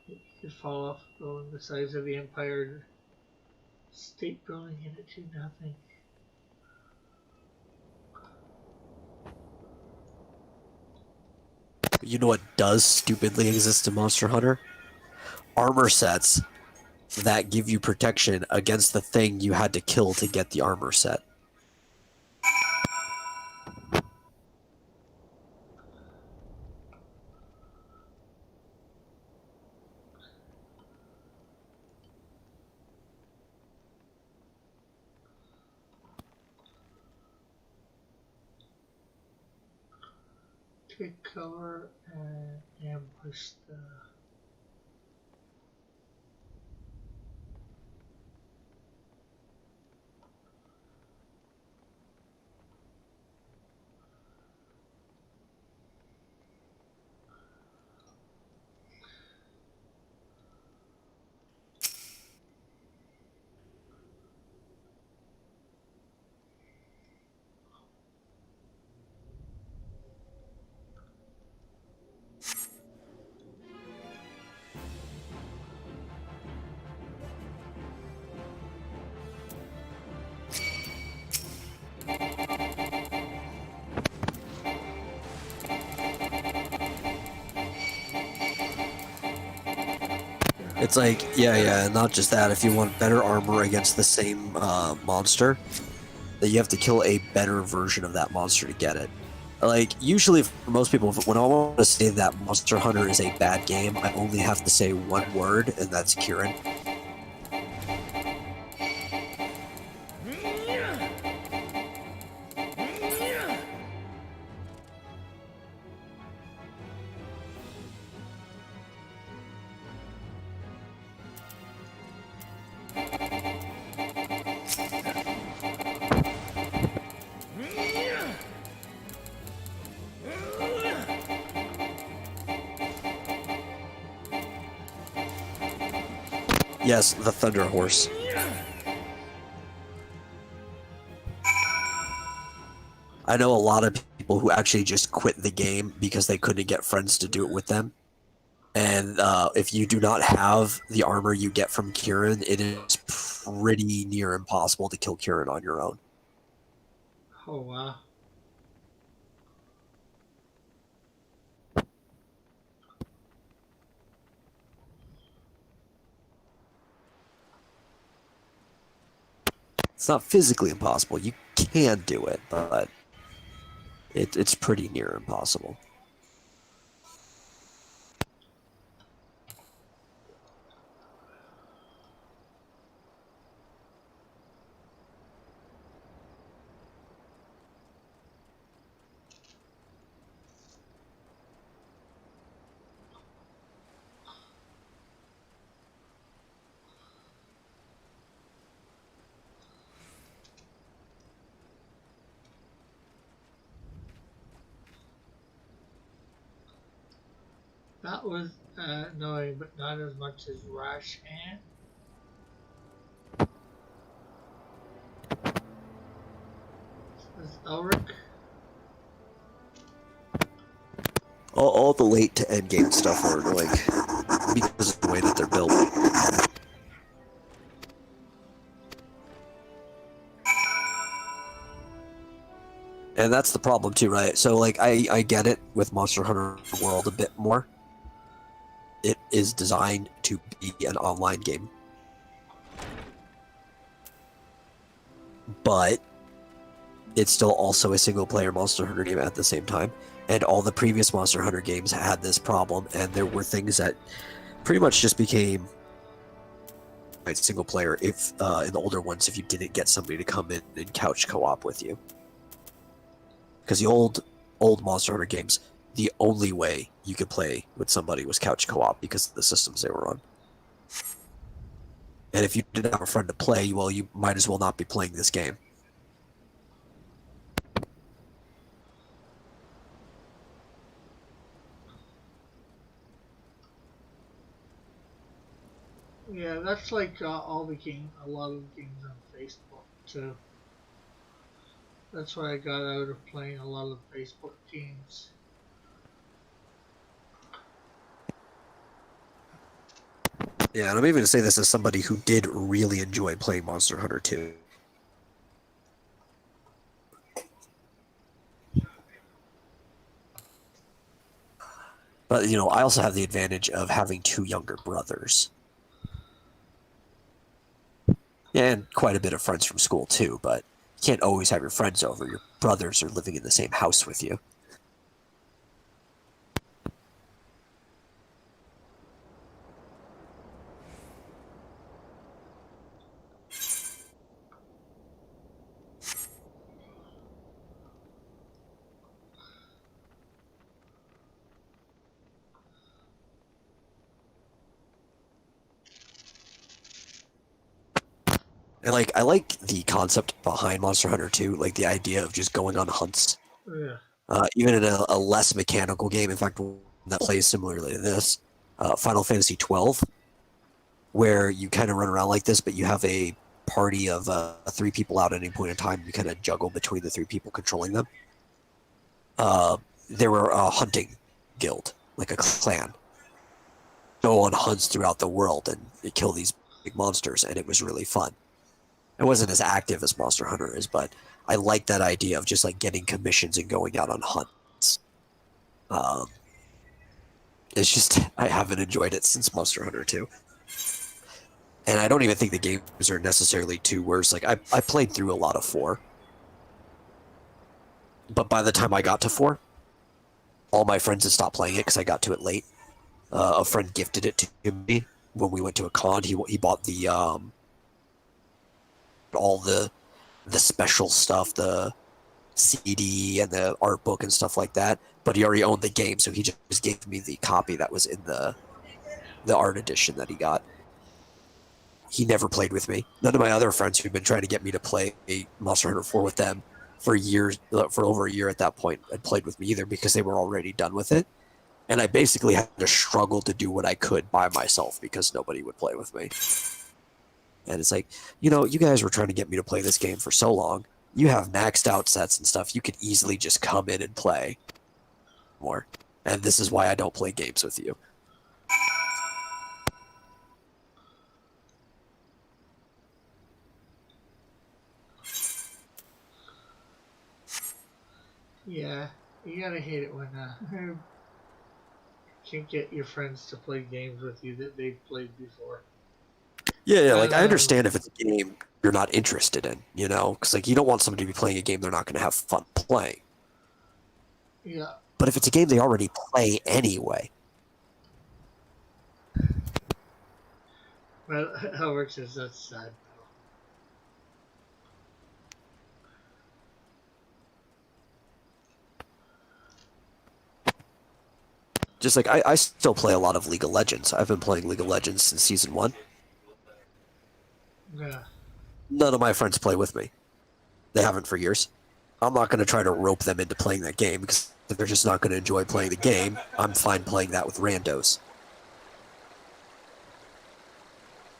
You could fall off going the size of the Empire State Building and it do nothing. You know what does stupidly exist in Monster Hunter? Armor sets that give you protection against the thing you had to kill to get the armor set. Take cover and ambush the. It's like, yeah, not just that. If you want better armor against the same monster, that you have to kill a better version of that monster to get it. Like, usually for most people, when I want to say that Monster Hunter is a bad game, I only have to say one word, and that's Kieran. Yes, the Thunder Horse. I know a lot of people who actually just quit the game because they couldn't get friends to do it with them. And if you do not have the armor you get from Kieran, it is pretty near impossible to kill Kieran on your own. Oh wow. It's not physically impossible. You can do it, but it's pretty near impossible. That was annoying, but not as much as Rash Hand. As Elric. All the late to end game stuff are annoying because of the way that they're built. And that's the problem too, right? So like I get it with Monster Hunter World a bit more. It is designed to be an online game. But it's still also a single player Monster Hunter game at the same time. And all the previous Monster Hunter games had this problem, and there were things that pretty much just became single player if in the older ones if you didn't get somebody to come in and couch co-op with you. Because the old Monster Hunter games, the only way you could play with somebody was couch co-op because of the systems they were on. And if you didn't have a friend to play, well, you might as well not be playing this game. Yeah, that's like all the a lot of the games on Facebook too. That's why I got out of playing a lot of Facebook games. Yeah, and I'm even going to say this as somebody who did really enjoy playing Monster Hunter 2. But, you know, I also have the advantage of having two younger brothers. And quite a bit of friends from school, too, but you can't always have your friends over. Your brothers are living in the same house with you. And, like, I like the concept behind Monster Hunter 2, like the idea of just going on hunts. Yeah. Even in a less mechanical game, in fact, one that plays similarly to this, Final Fantasy 12, where you kind of run around like this, but you have a party of 3 people out at any point in time. You kind of juggle between the 3 people controlling them. There were a hunting guild, like a clan, go on hunts throughout the world and kill these big monsters, and it was really fun. It wasn't as active as Monster Hunter is, but I like that idea of just like getting commissions and going out on hunts. It's just I haven't enjoyed it since Monster Hunter 2. And I don't even think the games are necessarily too worse. Like I played through a lot of 4. But by the time I got to 4, all my friends had stopped playing it because I got to it late. A friend gifted it to me when we went to a con. He bought the all the special stuff, the CD and the art book and stuff like that. But he already owned the game, so he just gave me the copy that was in the art edition that he got. He never played with me. None of my other friends who'd been trying to get me to play Monster Hunter 4 with them for years, for over a year at that point, had played with me either because they were already done with it. And I basically had to struggle to do what I could by myself because nobody would play with me. And it's like, you know, you guys were trying to get me to play this game for so long. You have maxed out sets and stuff. You could easily just come in and play more. And this is why I don't play games with you. Yeah, you gotta hate it when you can't get your friends to play games with you that they've played before. Yeah, like I understand if it's a game you're not interested in, you know? Because like you don't want somebody to be playing a game they're not going to have fun playing. Yeah. But if it's a game they already play anyway, Well, how it works is that's sad. just like I still play a lot of League of Legends. I've been playing League of Legends since season 1. Yeah. None of my friends play with me. They haven't for years. I'm not going to try to rope them into playing that game because if they're just not going to enjoy playing the game, I'm fine playing that with randos.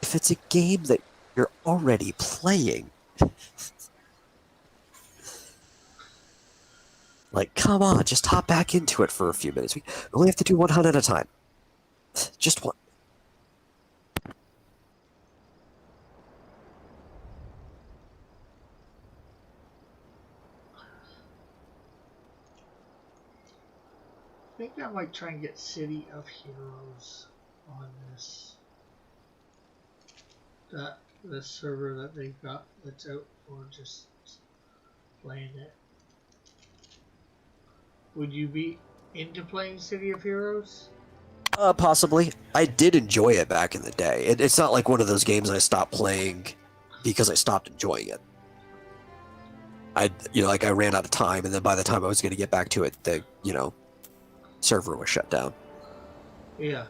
If it's a game that you're already playing, like, come on, just hop back into it for a few minutes. We only have to do one hunt at a time. Just one. I think I might try and get City of Heroes on this server that they've got that's out for just playing it. Would you be into playing City of Heroes? Possibly. I did enjoy it back in the day. It's not like one of those games I stopped playing because I stopped enjoying it. I ran out of time, and then by the time I was going to get back to it, the server was shut down. Yeah.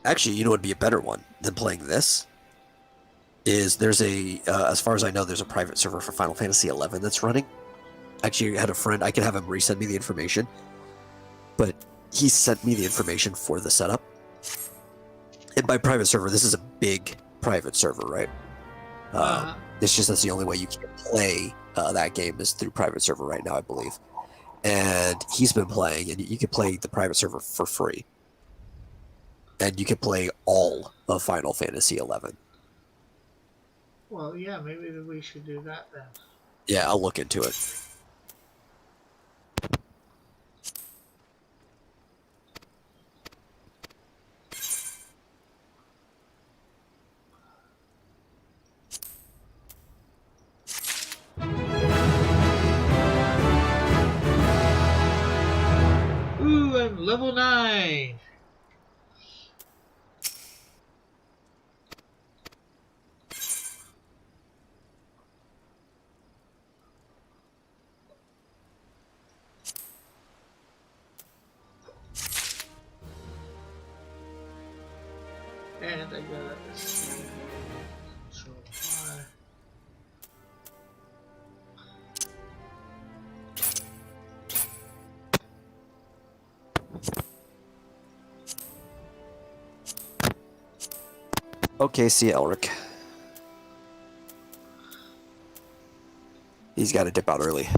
Actually, you know what would be a better one than playing this? Is there's as far as I know, there's a private server for Final Fantasy XI that's running. Actually, I had a friend, I can have him resend me the information, but he sent me the information for the setup. And by private server, this is a big private server, right? It's just that's the only way you can play that game is through private server right now, I believe. And he's been playing, and you can play the private server for free. And you can play all of Final Fantasy XI. Well, yeah, maybe we should do that then. Yeah, I'll look into it. Ooh, I'm level 9! And I got Control Y. Okay, see Elric. He's got to dip out early.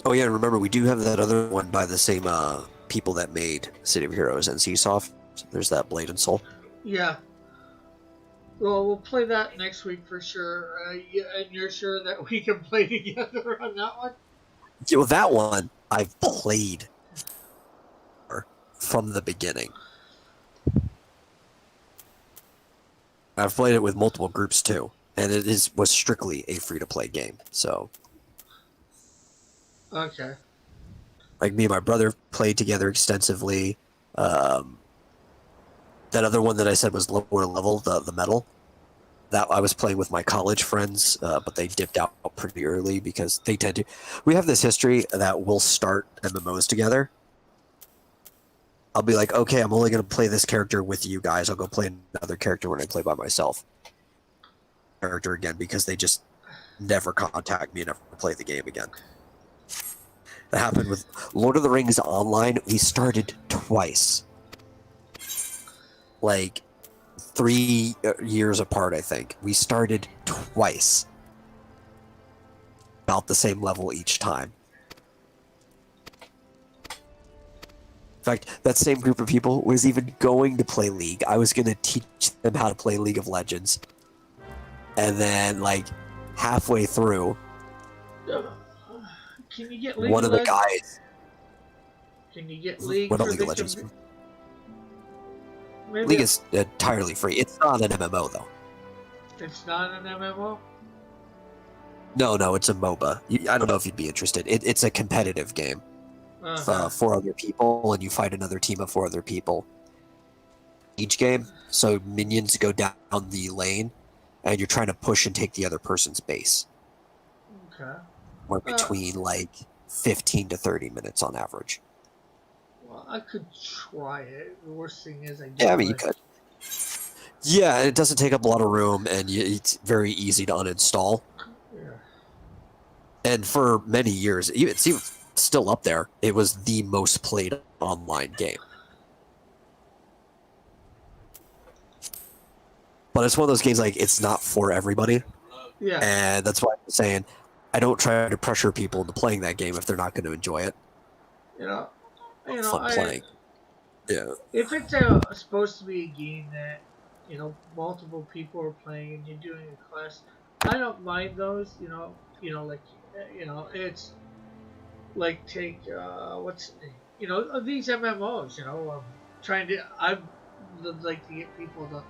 Oh yeah, remember we do have that other one by the same people that made City of Heroes and NCSoft. There's that Blade and Soul. Yeah. Well, we'll play that next week for sure. Yeah, and you're sure that we can play together on that one? Yeah, well, that one I've played from the beginning. I've played it with multiple groups too, and it was strictly a free-to-play game. So, okay. Like me and my brother played together extensively. That other one that I said was lower level, the metal, that I was playing with my college friends, but they dipped out pretty early because they tend to. We have this history that we'll start MMOs together. I'll be like, okay, I'm only going to play this character with you guys. I'll go play another character when I play by myself. Character again because they just never contact me and never play the game again. That happened with Lord of the Rings Online. We started twice. Like 3 years apart, I think. We started twice. About the same level each time. In fact, that same group of people was even going to play League. I was going to teach them how to play League of Legends. And then, like, halfway through, Can you get League one of of the Legends? guys... Can you get League What for about League of the Legends? Maybe League is entirely free. It's not an MMO, though. it's not an MMO. No, it's a MOBA. I don't know if you'd be interested. It's a competitive game. Uh-huh. 4 other people, and you fight another team of 4 other people each game. So minions go down the lane, and you're trying to push and take the other person's base. Okay. We're between like 15 to 30 minutes on average. Well, I could try it. The worst thing is I don't. Yeah, I mean, you could. Yeah, it doesn't take up a lot of room, and it's very easy to uninstall. Yeah. And for many years, it's even still up there. It was the most played online game. But it's one of those games, like, it's not for everybody. Yeah. And that's why I'm saying I don't try to pressure people into playing that game if they're not going to enjoy it. You know, Fun playing. Yeah. If it's supposed to be a game that, you know, multiple people are playing and you're doing a quest, I don't mind those. Like, it's like take these MMOs. I'd like to get people to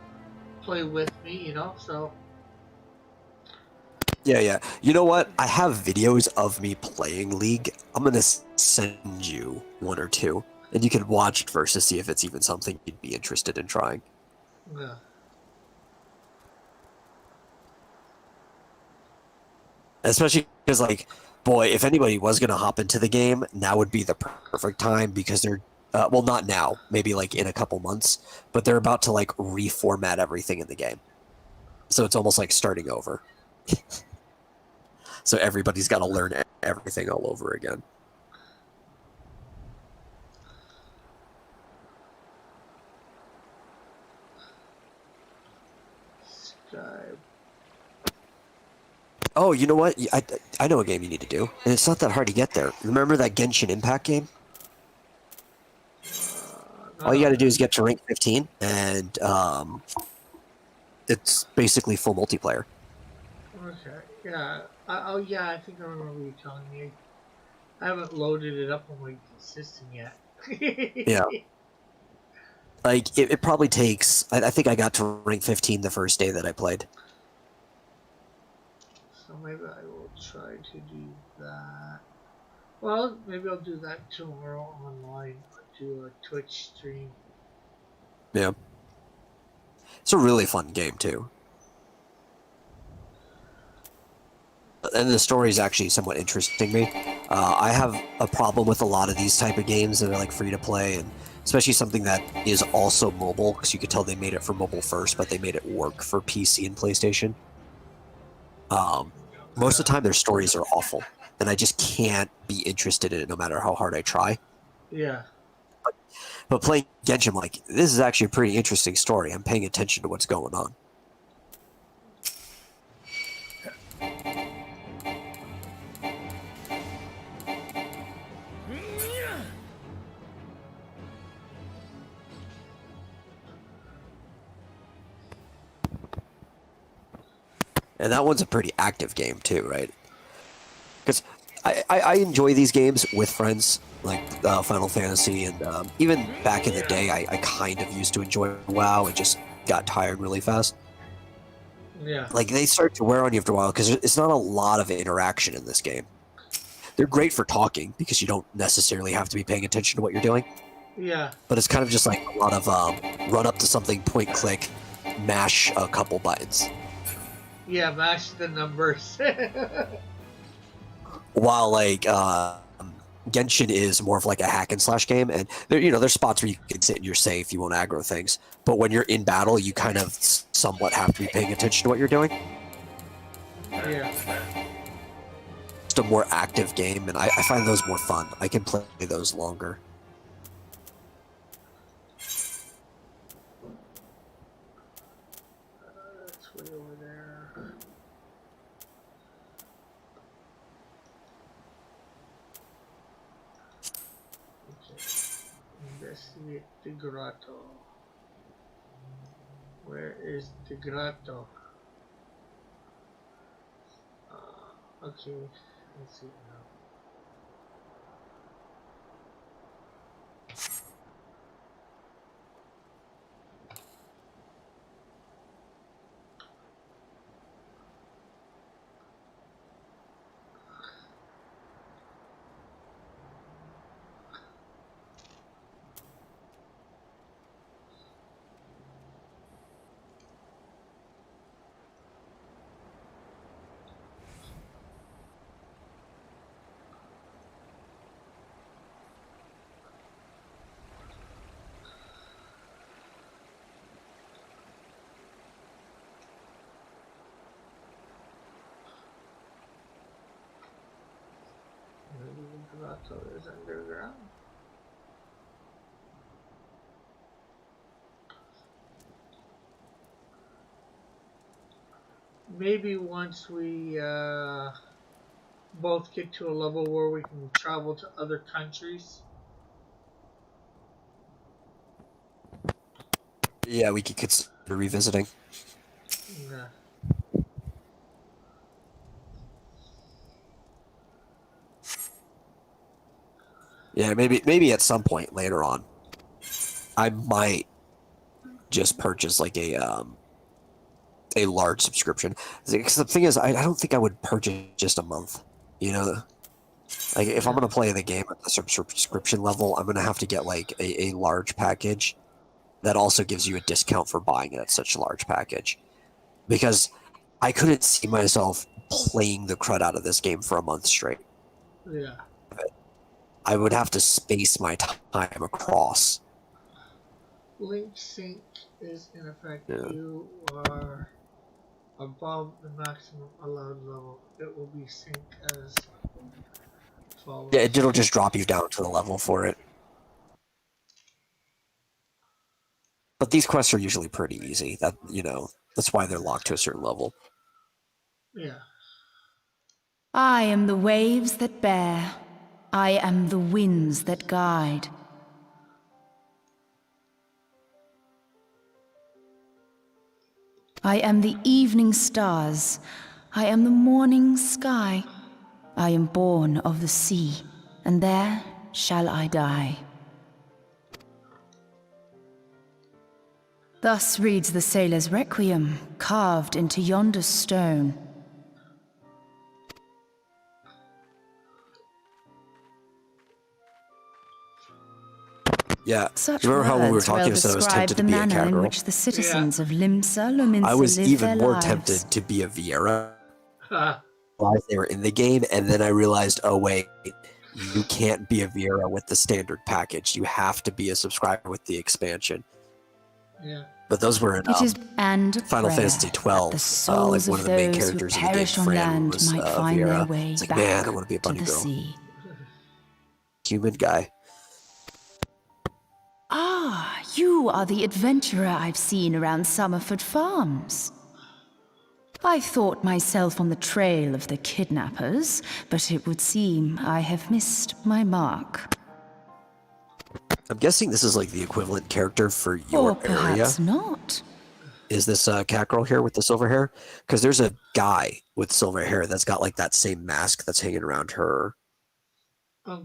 play with me. So. Yeah. You know what? I have videos of me playing League. I'm going to send you 1 or 2, and you can watch it first to see if it's even something you'd be interested in trying. Yeah. Especially because, like, boy, if anybody was going to hop into the game, now would be the perfect time because they're, well, not now, maybe like in a couple months, but they're about to like reformat everything in the game. So it's almost like starting over. So everybody's got to learn everything all over again. Skype. Oh, you know what? I know a game you need to do, and it's not that hard to get there. Remember that Genshin Impact game? All you got to do is get to rank 15, and it's basically full multiplayer. Okay. Yeah. I think I remember you telling me. I haven't loaded it up on my system yet. Yeah. Like, it probably takes... I think I got to rank 15 the first day that I played. So maybe I will try to do that. Well, maybe I'll do that tomorrow online. I'll do a Twitch stream. Yeah. It's a really fun game, too. And the story is actually somewhat interesting me. I have a problem with a lot of these type of games that are like free to play, and especially something that is also mobile, because you could tell they made it for mobile first, but they made it work for PC and PlayStation. Most of the time, their stories are awful, and I just can't be interested in it no matter how hard I try. Yeah. But playing Genshin, I'm like, this is actually a pretty interesting story. I'm paying attention to what's going on. And that one's a pretty active game too, right? Because I enjoy these games with friends, like Final Fantasy, and even back in the day, I kind of used to enjoy WoW. It just got tired really fast. Yeah. Like, they start to wear on you after a while because it's not a lot of interaction in this game. They're great for talking because you don't necessarily have to be paying attention to what you're doing. Yeah. But it's kind of just like a lot of run up to something, point click, mash a couple buttons. Yeah, mash the numbers. While like Genshin is more of like a hack and slash game, and there's spots where you can sit and you're safe, you won't aggro things. But when you're in battle, you kind of somewhat have to be paying attention to what you're doing. Yeah. Just a more active game, and I find those more fun. I can play those longer. That's way over there. Okay. investigate the grotto. Where is the grotto? Okay, let's see now. Maybe the grotto is underground. Maybe once we both get to a level where we can travel to other countries. Yeah, we could consider revisiting. Yeah. Yeah, maybe at some point later on, I might just purchase like a large subscription. Because the thing is, I don't think I would purchase just a month. You know, like if I'm Yeah. gonna play the game at the subscription level, I'm gonna have to get like a large package that also gives you a discount for buying it at such a large package. Because I couldn't see myself playing the crud out of this game for a month straight. Yeah. I would have to space my time across. Link sync is in effect. Yeah. You are above the maximum allowed level. It will be synced as follows. Yeah, it'll just drop you down to the level for it. But these quests are usually pretty easy. That's why they're locked to a certain level. Yeah. I am the waves that bear. I am the winds that guide. I am the evening stars. I am the morning sky. I am born of the sea, and there shall I die. Thus reads the sailor's requiem, carved into yonder stone. Yeah. Such Remember how when we were words talking, well I said I was describe tempted the to be a manner cat in girl? which the citizens of Limsa Lominsa I was live even their more lives. tempted to be a Viera while they were in the game, and then I realized, oh wait, you can't be a Viera with the standard package. You have to be a subscriber with the expansion. Yeah. But those were in It is and Final prayer Fantasy that XII. the souls Like one of the main those characters who in the game, perish on Fran, land was might find their Viera. way It's like, back man, I want to be a to bunny the girl. sea. Human guy. Ah, you are the adventurer I've seen around Summerford Farms. I thought myself on the trail of the kidnappers, but it would seem I have missed my mark. I'm guessing this is like the equivalent character for your Or perhaps area. not. Is this cat girl here with the silver hair? Because there's a guy with silver hair that's got like that same mask that's hanging around her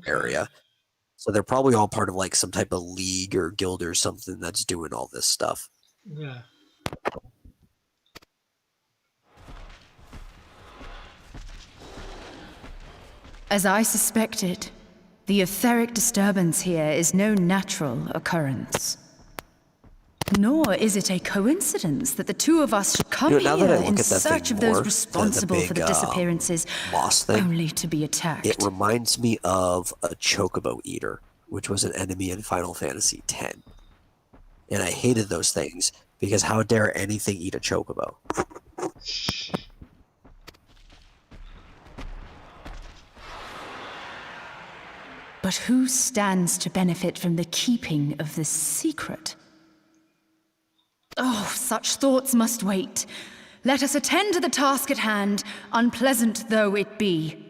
area. So they're probably all part of like some type of league or guild or something that's doing all this stuff. Yeah. As I suspected, the etheric disturbance here is no natural occurrence. Nor is it a coincidence that the two of us should come now that I here look in at that search thing of those more, responsible for the big, disappearances, moss thing, only to be attacked. it reminds me of a chocobo eater, which was an enemy in Final Fantasy X. And I hated those things, because how dare anything eat a chocobo? But who stands to benefit from the keeping of this secret? Oh, such thoughts must wait. Let us attend to the task at hand, unpleasant though it be.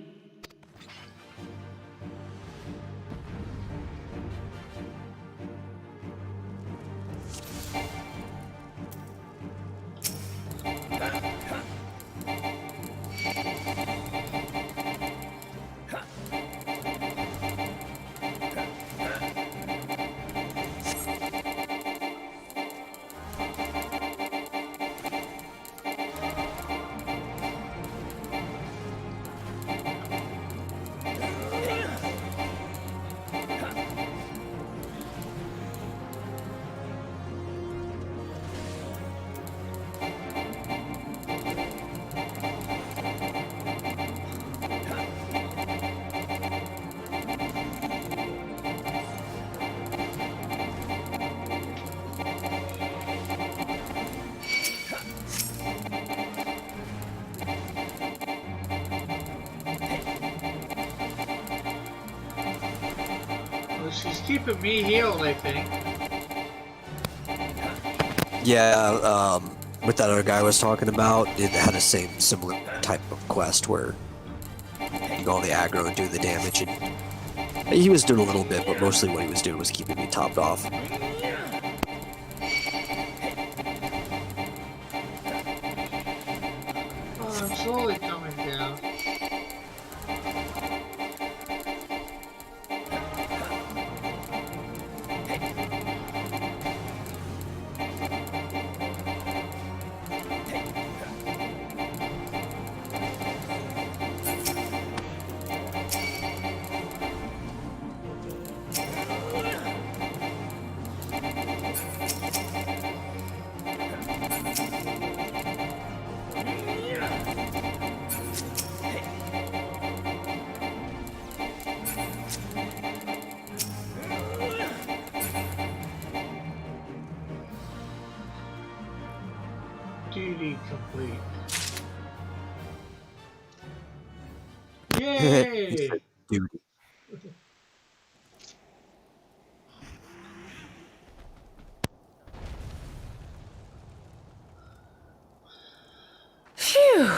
She's keeping me healed, I think. Yeah, with that other guy I was talking about, it had a similar type of quest where you go on the aggro and do the damage, and he was doing a little bit, but mostly what he was doing was keeping me topped off. Oh, I'm slowly coming down. Duty complete. Yay! Dude. Phew!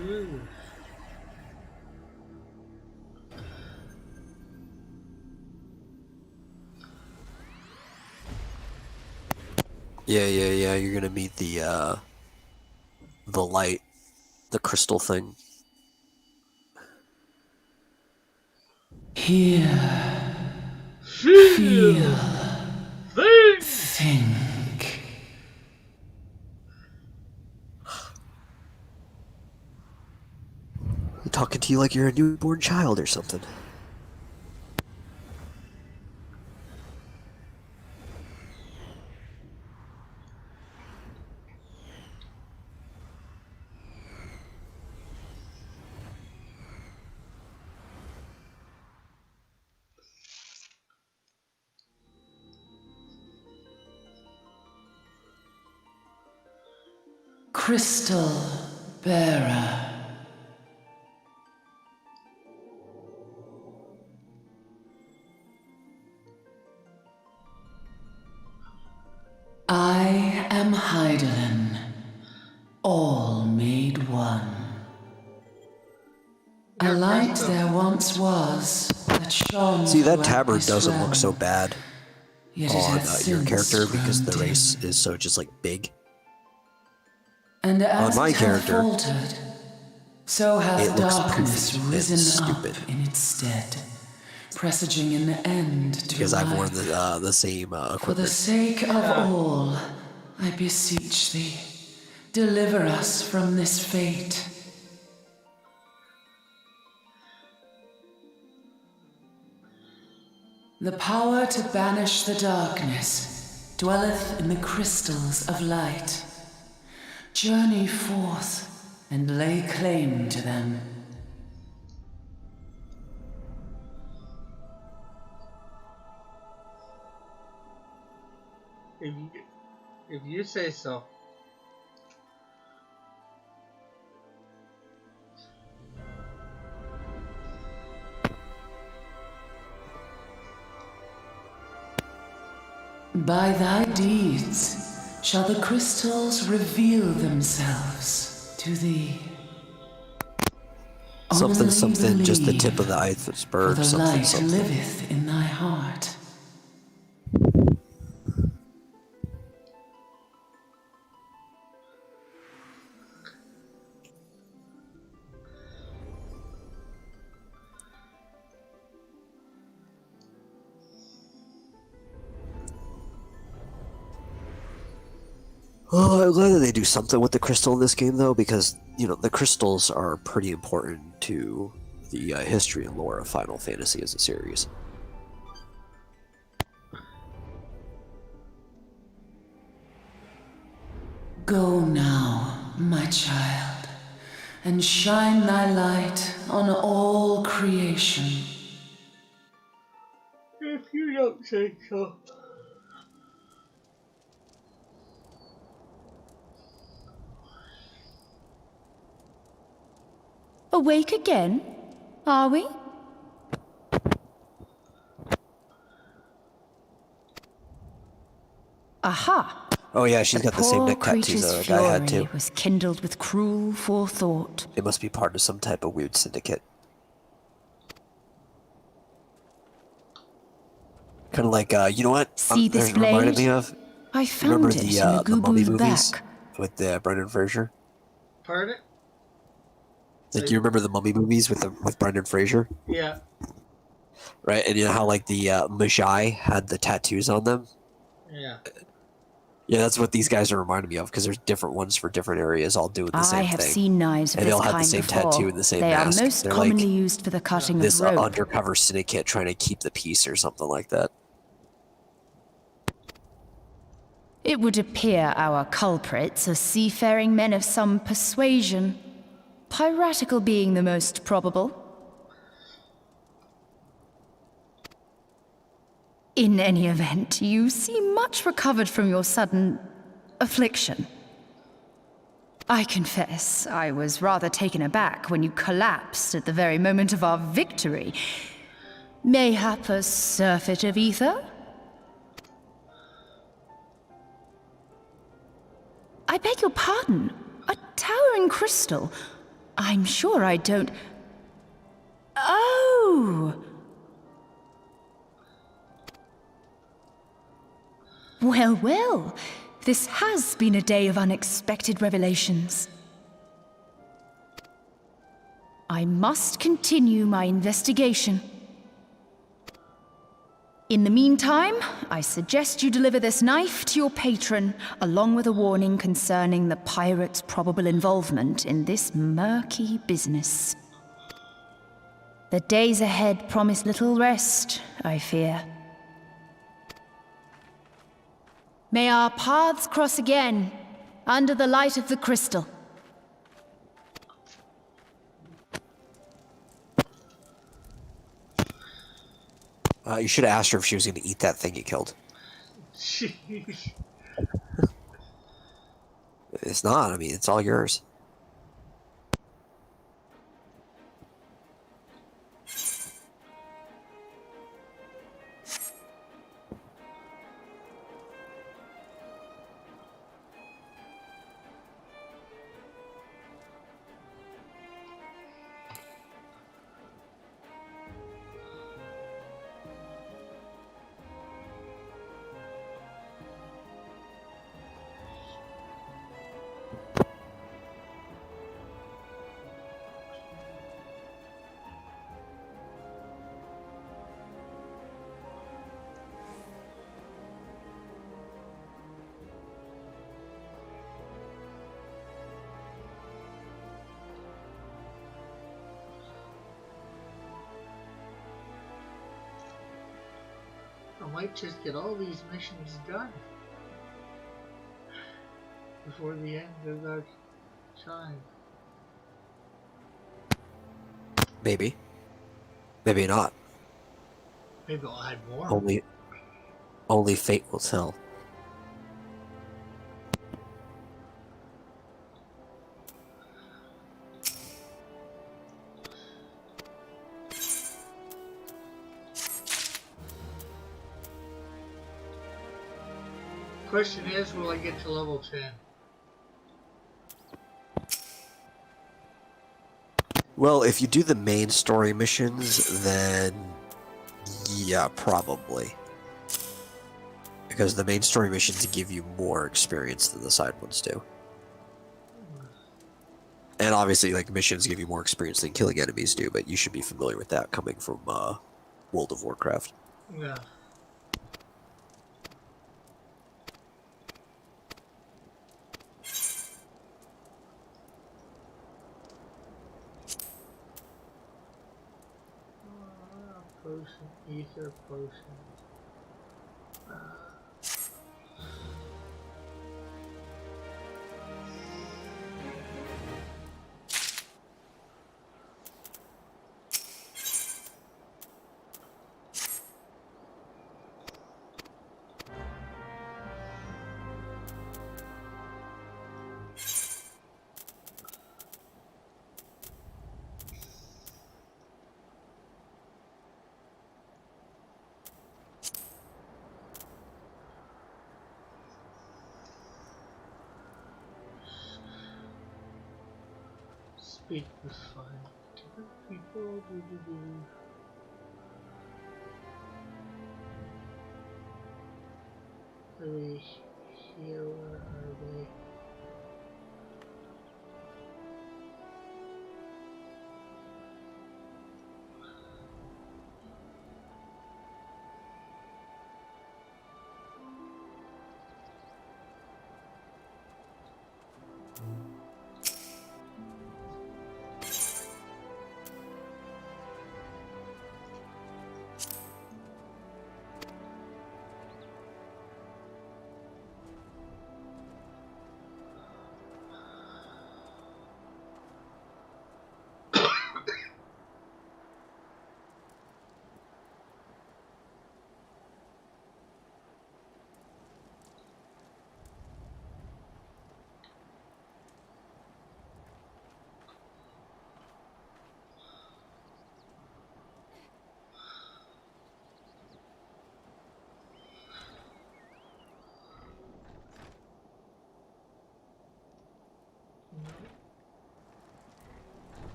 Ooh. Yeah. You're gonna meet the light, the crystal thing. Here, Feel. Think. think. I'm talking to you like you're a newborn child or something. Crystal Bearer. I am Hydaelyn, all made one. A light there once was that shone. See, that throughout tabard this doesn't look so realm, bad yet it on has your since character because the grown race dim. is so just like big. And as my it character, hath faltered, so it hath looks darkness poofy and risen up stupid. in its stead, presaging an end to Because I've worn life. the same For the equipment. sake of all, I beseech thee, deliver us from this fate. The power to banish the darkness dwelleth in the crystals of light. Journey forth and lay claim to them. If you say so. By thy deeds shall the crystals reveal themselves to thee. Only Something, just the tip of the believe, for iceberg, the something, light something. liveth in thy heart. Oh, I'm glad that they do something with the crystal in this game, though, because, you know, the crystals are pretty important to the history and lore of Final Fantasy as a series. Go now, my child, and shine thy light on all creation. If you don't say so. Awake again? Are we? Aha! Oh yeah, she's got the same Poor neck tattoos creature's that a guy had fury too. was kindled with cruel forethought. It must be part of some type of weird syndicate. Kind of like, you know what? See this It reminded blade? me of. I You found remember it in the the Mummy Gubu's movies back. with Brendan Fraser? Pardon? Like, you remember the Mummy movies with Brendan Fraser, Yeah. right? And you know how like the Magi had the tattoos on them? Yeah. Yeah, that's what these guys are reminding me of, because there's different ones for different areas, all doing the same I have thing. seen knives of And this they'll have the kind same before. tattoo and the same they mask. are most They're commonly like used for the cutting this of rope. undercover syndicate trying to keep the peace or something like that. It would appear our culprits are seafaring men of some persuasion, piratical being the most probable. In any event, you seem much recovered from your sudden affliction. I confess, I was rather taken aback when you collapsed at the very moment of our victory. Mayhap a surfeit of ether? I beg your pardon. A towering crystal. I'm sure I don't... Oh! Well, well. This has been a day of unexpected revelations. I must continue my investigation. In the meantime, I suggest you deliver this knife to your patron, along with a warning concerning the pirate's probable involvement in this murky business. The days ahead promise little rest, I fear. May our paths cross again, under the light of the crystal. You should have asked her if she was going to eat that thing you killed. Jeez. It's not. I mean, it's all yours. I might just get all these missions done before the end of our time. Maybe. Maybe not. Maybe I'll add more. Only fate will tell. Question is, will I get to level 10? Well, if you do the main story missions, then yeah, probably. Because the main story missions give you more experience than the side ones do. And obviously, like, missions give you more experience than killing enemies do, but you should be familiar with that coming from World of Warcraft. Yeah. potion, ether potion. Uh, Speak with fine different people. Are we here? Where are they?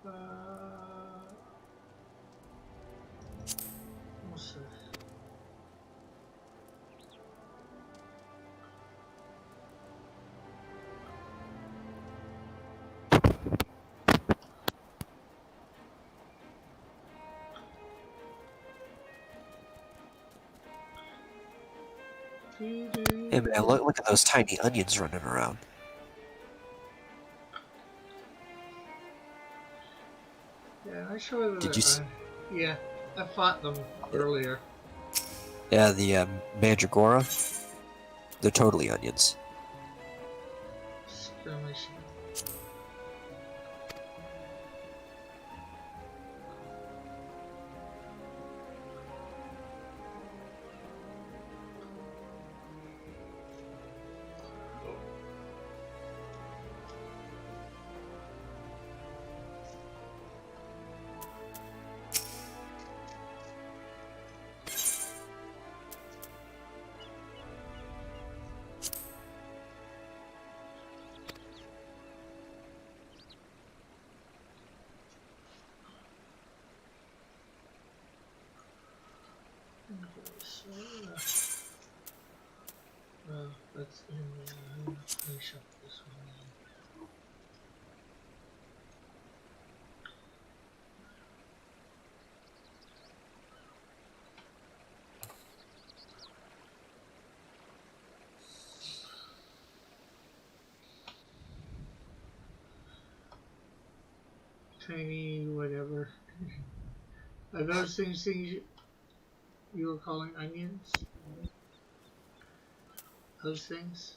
No. What's this? Hey man, look at those tiny onions running around. Yeah, I sure Did you? yeah, I fought them earlier. Yeah, the Mandragora. They're totally onions. Skirmishing. So, that's in there. Let me shove this one in. Tiny whatever. Are those things you were calling onions? Those things?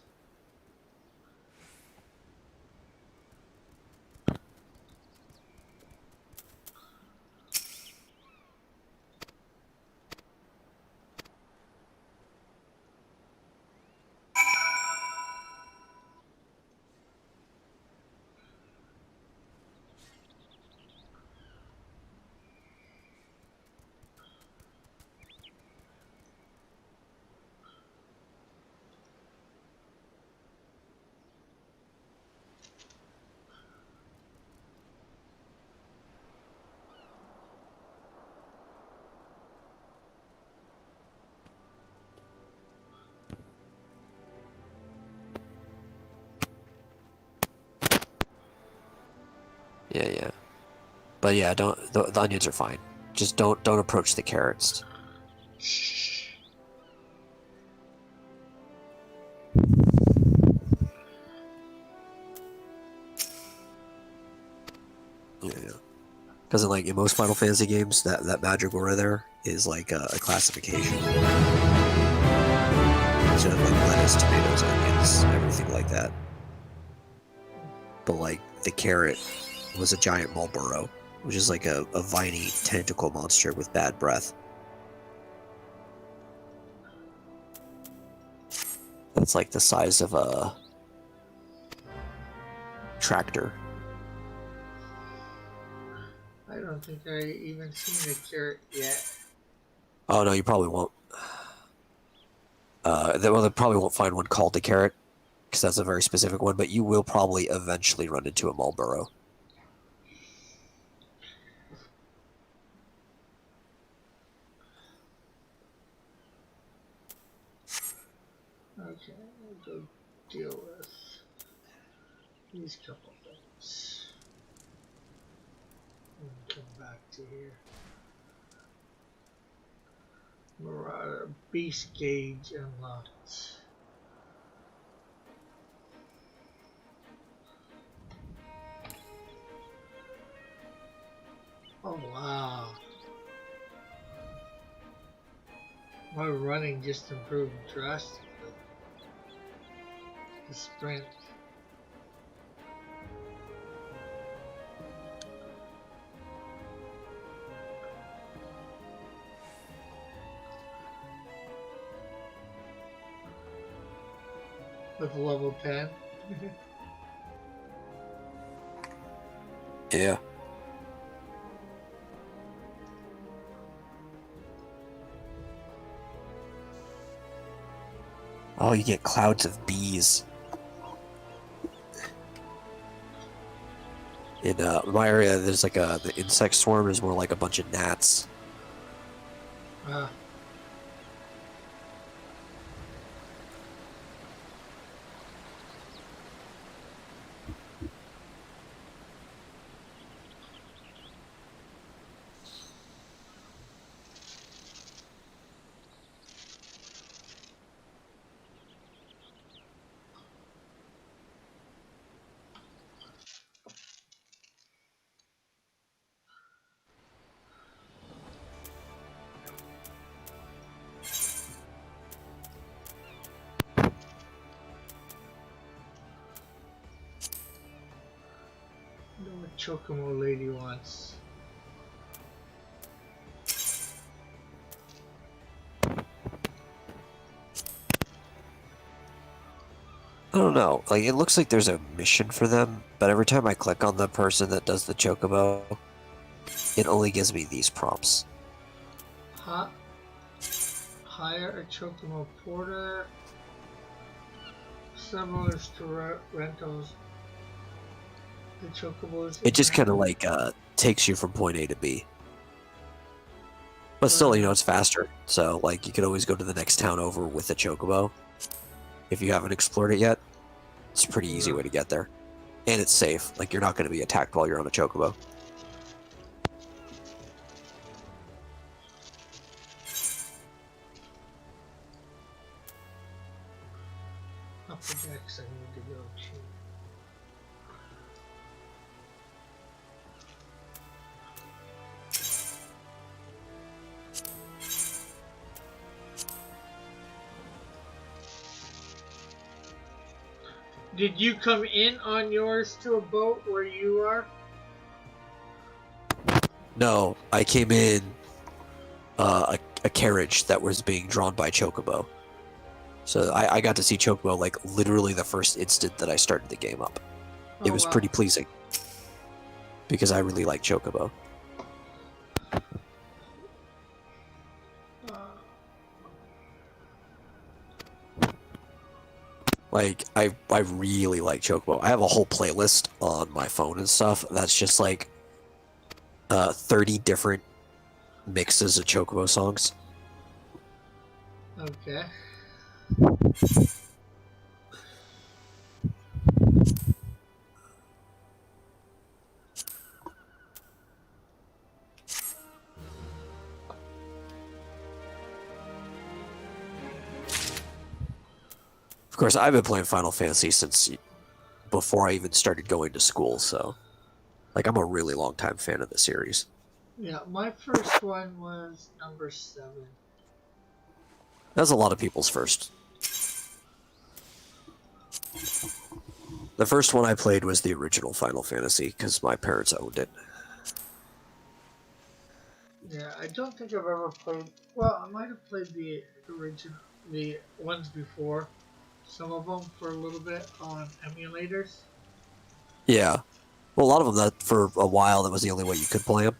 Yeah. But yeah, don't the onions are fine. Just don't approach the carrots. Yeah. Because like in most Final Fantasy games, that magic aura there is like a classification. So like lettuce, tomatoes, onions, everything like that. But like the carrot was a giant Marlboro, which is like a viney tentacle monster with bad breath. That's like the size of a tractor. I don't think I even seen the carrot yet. Oh no, you probably won't. They probably won't find one called the carrot, because that's a very specific one. But you will probably eventually run into a Marlboro. Okay, we'll go deal with these couple things. And come back to here. Marauder beast gauge unlocked. Oh wow. My running just improved drastically. The sprint. With level 10. Yeah. Oh, you get clouds of bees. In my area, there's like the insect swarm is more like a bunch of gnats. I know what Chocomo lady wants. I don't know. Like, it looks like there's a mission for them, but every time I click on the person that does the chocobo, it only gives me these prompts. Hire a Chocomo porter. Similar to rentals. The Chocobos. It just kind of like takes you from point A to B. But still, you know, it's faster. So, like, you could always go to the next town over with the chocobo. If you haven't explored it yet, it's a pretty easy way to get there. And it's safe. Like, you're not going to be attacked while you're on a chocobo. Upper decks I need to go to. Did you come in on yours to a boat where you are? No, I came in a carriage that was being drawn by chocobo. So I got to see chocobo like literally the first instant that I started the game up. It was pretty pleasing because I really like chocobo. Like, I really like chocobo. I have a whole playlist on my phone and stuff that's just like 30 different mixes of chocobo songs. Okay. Of course, I've been playing Final Fantasy since before I even started going to school, so like I'm a really long time fan of the series. Yeah, my first one was number 7. That's a lot of people's first. The first one I played was the original Final Fantasy because my parents owned it. Yeah, I don't think I've ever played. Well, I might have played the original, the ones before, some of them for a little bit on emulators. Yeah. Well, a lot of them, that for a while, that was the only way you could play them.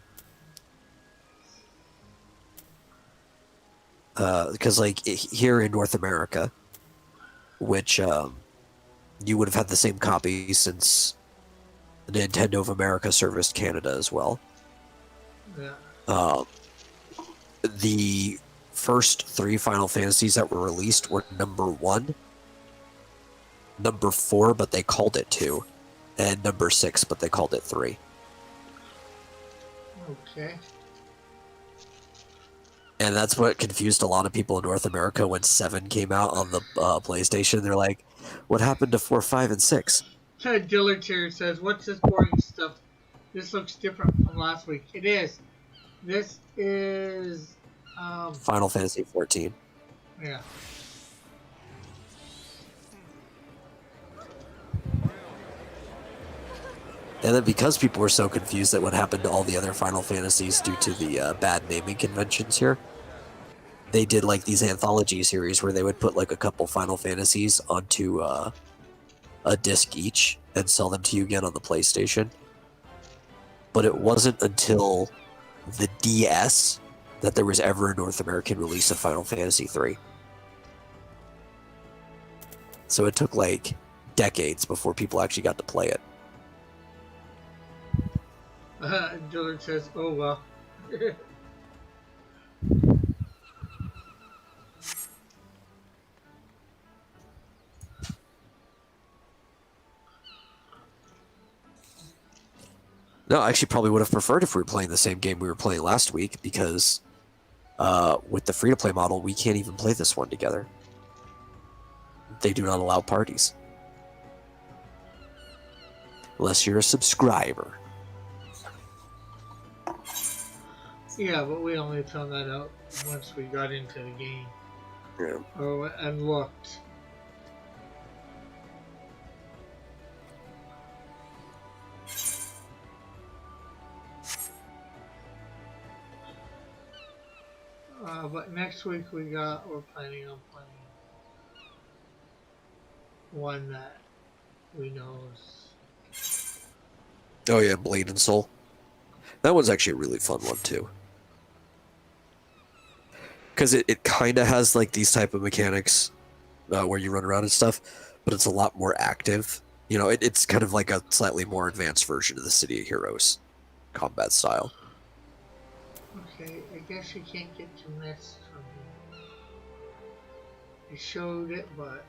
Because, like, here in North America, which you would have had the same copy since Nintendo of America serviced Canada as well. Yeah. The first 3 Final Fantasies that were released were number 1, number 4, but they called it 2, and number 6, but they called it 3. Okay. And that's what confused a lot of people in North America when 7 came out on the PlayStation. They're like, what happened to 4, 5, and 6? Ted Dillard here says, "What's this boring stuff? This looks different from last week." It is. This is. Final Fantasy 14. Yeah. And then because people were so confused at what happened to all the other Final Fantasies due to the bad naming conventions here, they did like these anthology series where they would put like a couple Final Fantasies onto a disc each and sell them to you again on the PlayStation. But it wasn't until the DS that there was ever a North American release of Final Fantasy III. So it took like decades before people actually got to play it. Dillard says, "Oh well." No, I actually probably would have preferred if we were playing the same game we were playing last week, because with the free-to-play model, we can't even play this one together. They do not allow parties. Unless you're a subscriber. Yeah, but we only found that out once we got into the game. Yeah. And looked. But next week we're planning on playing one that we know is. Oh yeah, Blade and Soul. That one's actually a really fun one too. Because it kind of has like these type of mechanics where you run around and stuff, but it's a lot more active. You know, it's kind of like a slightly more advanced version of the City of Heroes combat style. Okay, I guess you can't get to Mist from here. They showed it, but.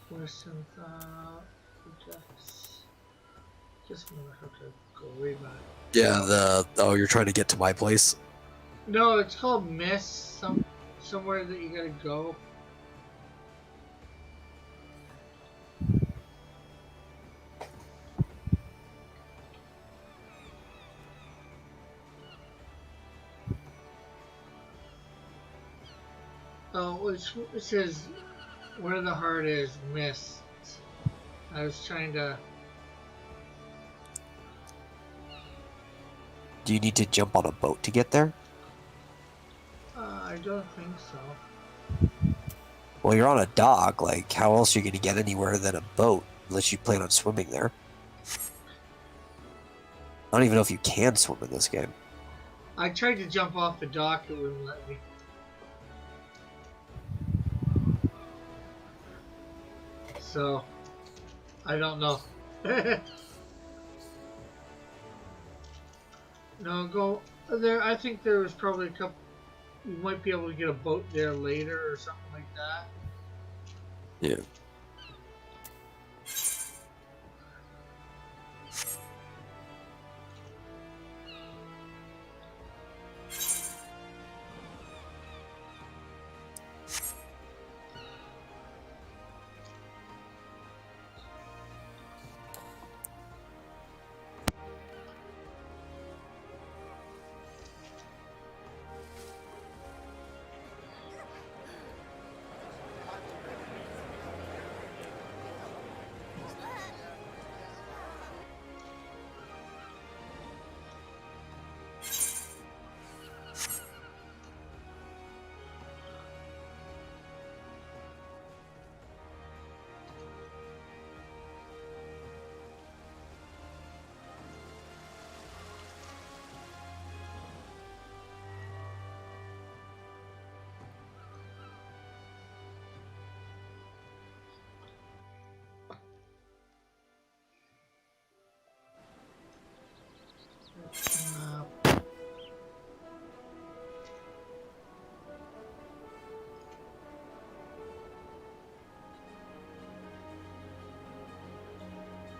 Western just gonna have to go way back. Yeah, you're trying to get to my place? No, it's called Mist. Somewhere that you gotta go. Oh, it says where the heart is, Mist. I was trying to. Do you need to jump on a boat to get there? I don't think so. Well, you're on a dock. Like, how else are you going to get anywhere than a boat? Unless you plan on swimming there. I don't even know if you can swim in this game. I tried to jump off the dock, it wouldn't let me. So, I don't know. No, go there. I think there was probably a couple. You might be able to get a boat there later or something like that. Yeah.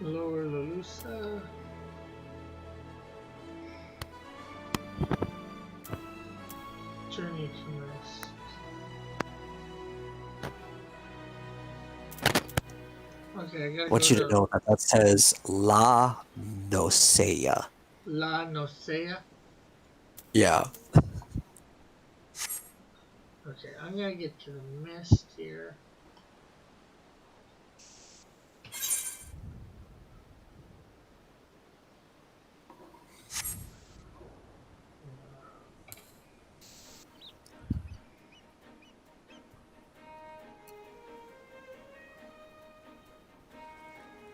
Lower Lalusa. Journey to Rest. Okay, I gotta want go you to know that that says La Nosea. La Nosea. Yeah. Okay, I'm gonna get to the mist here.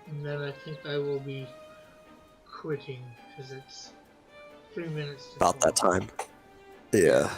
And then I think I will be quitting because it's 3 minutes to About that 12. time. Yeah.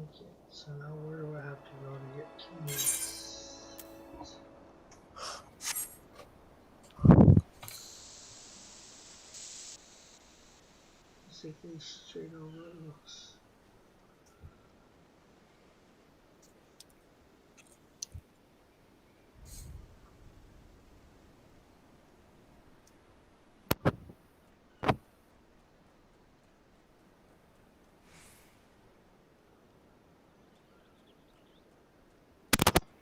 Okay, so now where do I have to go to get to mist? Basically straight over it looks.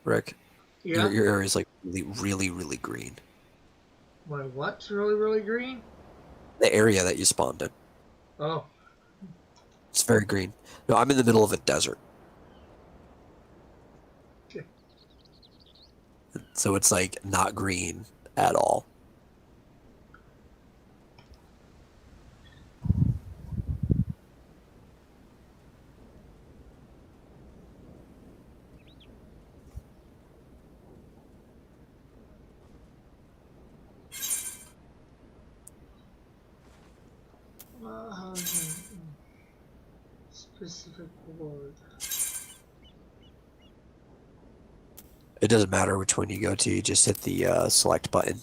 Rick, Yeah. your area is like really green. My what's really green? The area that you spawned in. Oh, It's very green. No, I'm in the middle of a desert. okay. So it's like not green at all. Specific word. It doesn't matter which one you go to, you just hit the select button.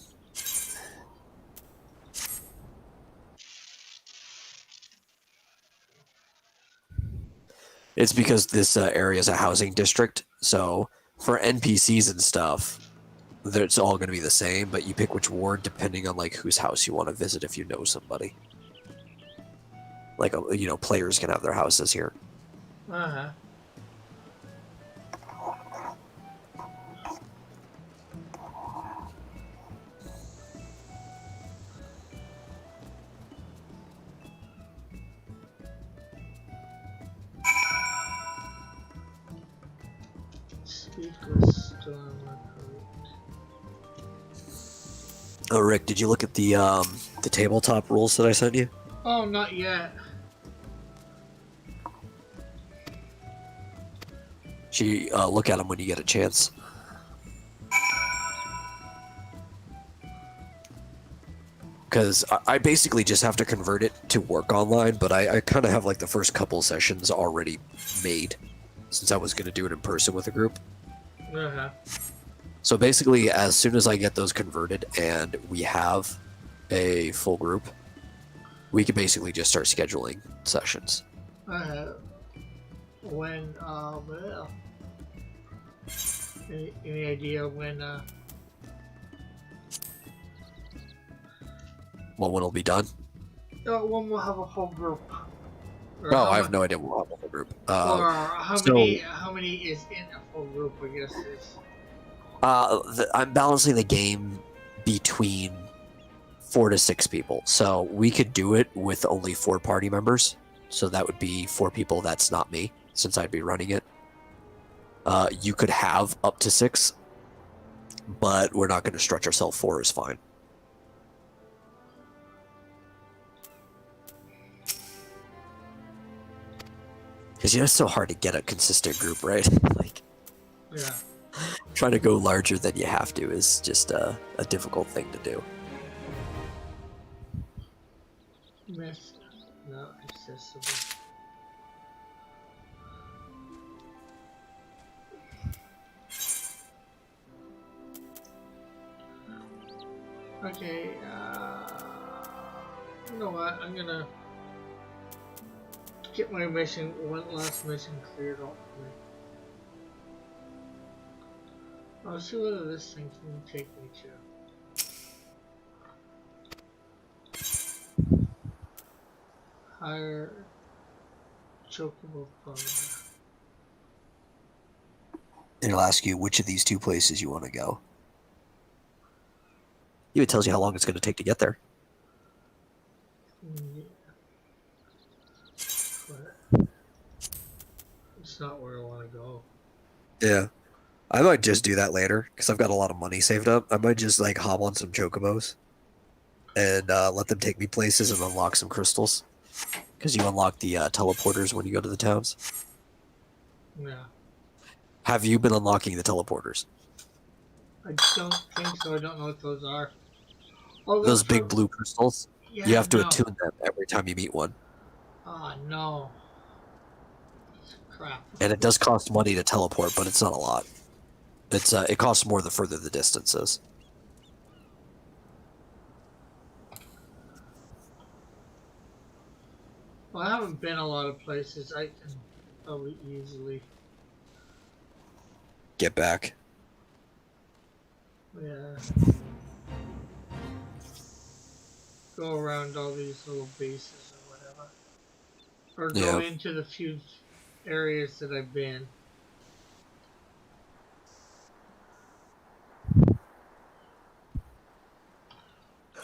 It's because this area is a housing district, so for NPCs and stuff, it's all going to be the same, but you pick which ward depending on like whose house you want to visit if you know somebody. Like, you know, players can have their houses here. Uh-huh. Speak with storm recruit. Oh, Rick, did you look at the tabletop rules that I sent you? Oh, not yet. Look at them when you get a chance. Because I basically just have to convert it to work online, but I kind of have like the first couple sessions already made, since I was going to do it in person with a group. Uh-huh. So basically, as soon as I get those converted and we have a full group, we can basically just start scheduling sessions. Uh-huh. When, well, any idea when, Well, when it'll be done? when we'll have a full group? Or No, how I have mu- no idea when we'll have a full group. Or how so- many is in a full group, I guess is. I'm balancing the game between 4 to 6 people. So we could do it with only 4 party members. So that would be 4 people. That's not me, since I'd be running it. You could have up to 6, but we're not going to stretch ourselves 4 is fine. Because it's so hard to get a consistent group, right? Like, Yeah. trying to go larger than you have to is just a difficult thing to do. Miss. Not accessible. Okay, you know what? I'm gonna get my one last mission cleared up. I'll see whether this thing can take me to higher chocobo farm. It'll ask you which of these 2 places you want to go. It tells you how long it's going to take to get there. Yeah. But it's not where I want to go. Yeah. I might just do that later, because I've got a lot of money saved up. I might just, like, hop on some chocobos and let them take me places and unlock some crystals. Because you unlock the teleporters when you go to the towns. Yeah. Have you been unlocking the teleporters? I don't think so. I don't know what those are. Oh, Those big blue crystals? Yeah, You have to no. attune them every time you meet one. Oh, no. Crap. And it does cost money to teleport, but it's not a lot. It costs more the further the distance is. Well, I haven't been a lot of places. I can probably easily. Get back. Yeah. Go around all these little bases or whatever. Or go Yeah. into the few areas that I've been.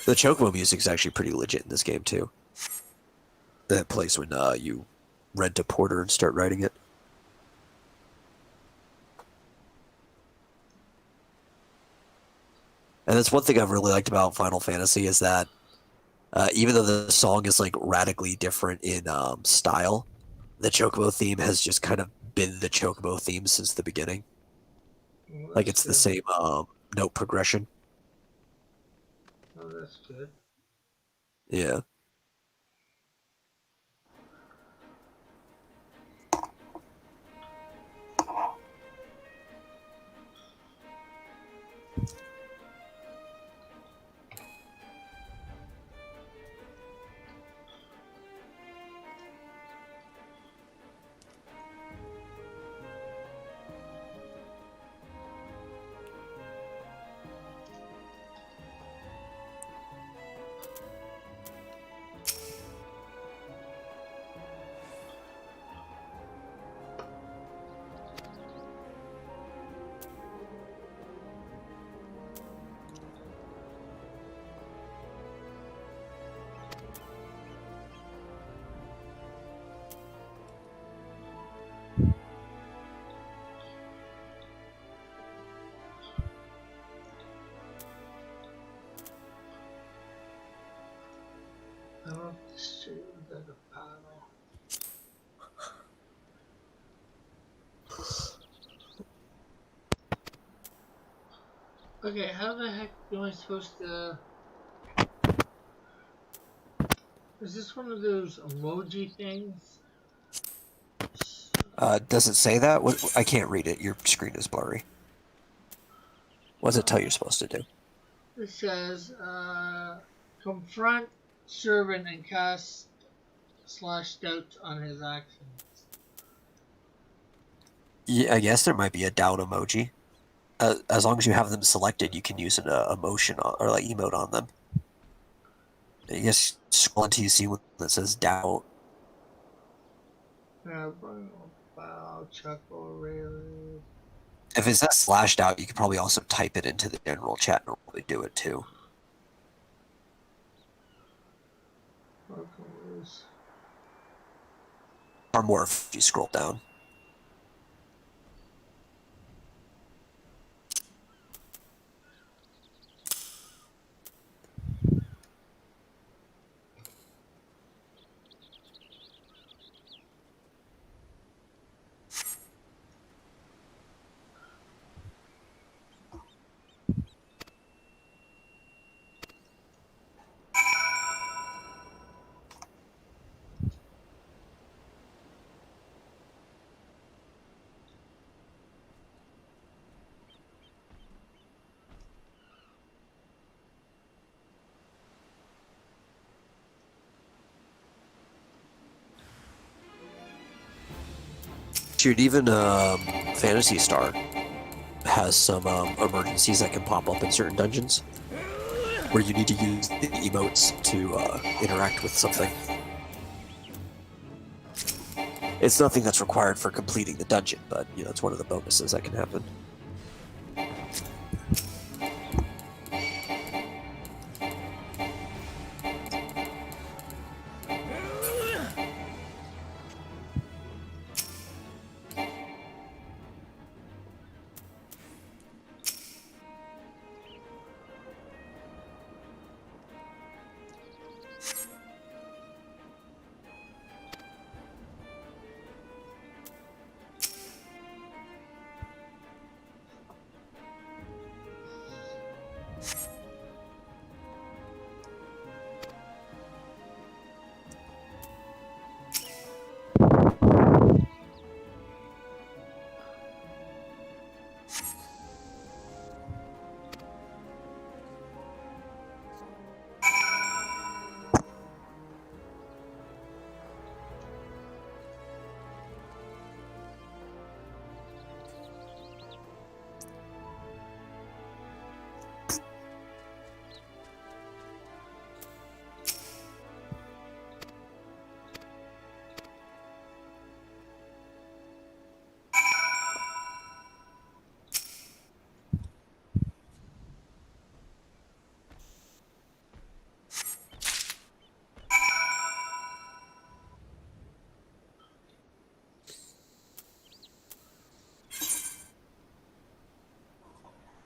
The Chocobo music is actually pretty legit in this game, too. That plays when you rent a porter and start riding it. And that's one thing I've really liked about Final Fantasy is that even though the song is like radically different in style, the Chocobo theme has just kind of been the Chocobo theme since the beginning. Well, Like that's it's the good. same note progression. Oh, that's good. Yeah. I love the street without a paddle. Okay, how the heck am I supposed to... Is this one of those emoji things? Does it say that? I can't read it. Your screen is blurry. What does it tell you you're supposed to do? It says, confront servant and cast /doubt on his actions. Yeah, I guess there might be a doubt emoji. As long as you have them selected, you can use an emotion or like emote on them. I guess scroll until you see one that says doubt. Bow, chuckle, really. If it says /doubt, you could probably also type it into the general chat and really do it too. Or more if you scroll down. Shoot, even Fantasy Star has some emergencies that can pop up in certain dungeons where you need to use the emotes to interact with something. It's nothing that's required for completing the dungeon, but you know, it's one of the bonuses that can happen.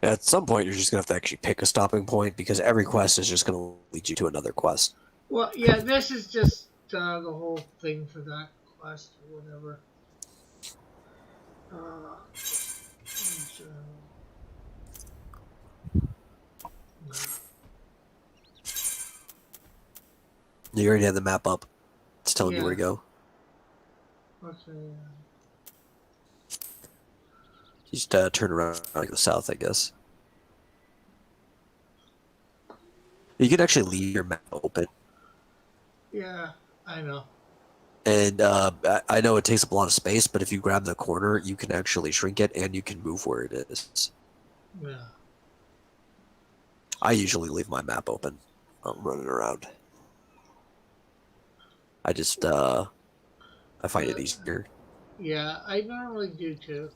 At some point, you're just gonna have to actually pick a stopping point because every quest is just gonna lead you to another quest. Well, yeah, this is just the whole thing for that quest or whatever. So, You already have the map up. It's telling you where to yeah. go. Okay. You just turn around and go south, I guess. You can actually leave your map open. Yeah, I know. And I know it takes up a lot of space, but if you grab the corner, you can actually shrink it and you can move where it is. Yeah. I usually leave my map open. I'm running around. I just, I find it easier. Yeah, I normally do too.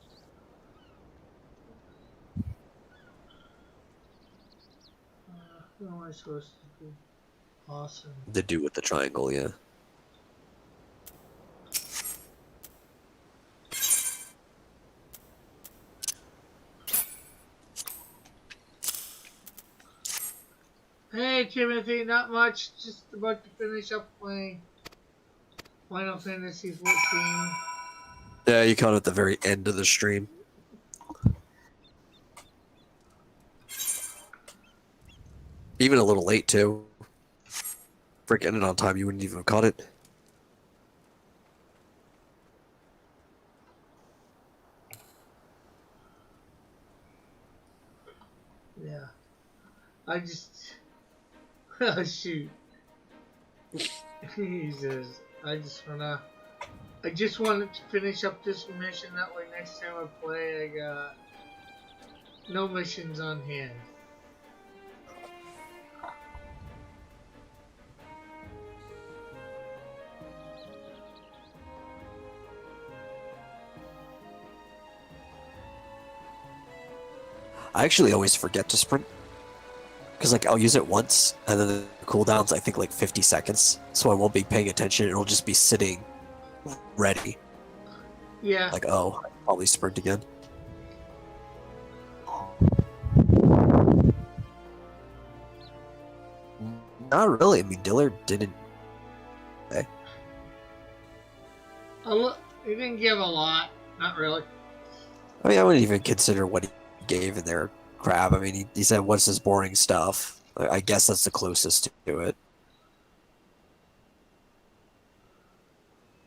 Who am I supposed to be? Awesome. To do with the triangle, yeah. Hey Timothy, not much. Just about to finish up playing Final Fantasy 14. Yeah, you caught it at the very end of the stream. Even a little late, too. Frick ended on time, you wouldn't even have caught it. Yeah. I just. Oh, shoot. Jesus. I just wanted to finish up this mission. That way, next time I play, I got no missions on hand. I actually always forget to sprint. Because, like, I'll use it once, and then the cooldown's, I think, like 50 seconds. So I won't be paying attention. It'll just be sitting ready. Yeah. Like, oh, I'll probably sprint again. Not really. I mean, Dillard didn't. Okay. He didn't give a lot. Not really. I mean, I wouldn't even consider what he gave in there crap. I mean, he said, what's this boring stuff? I guess that's the closest to it.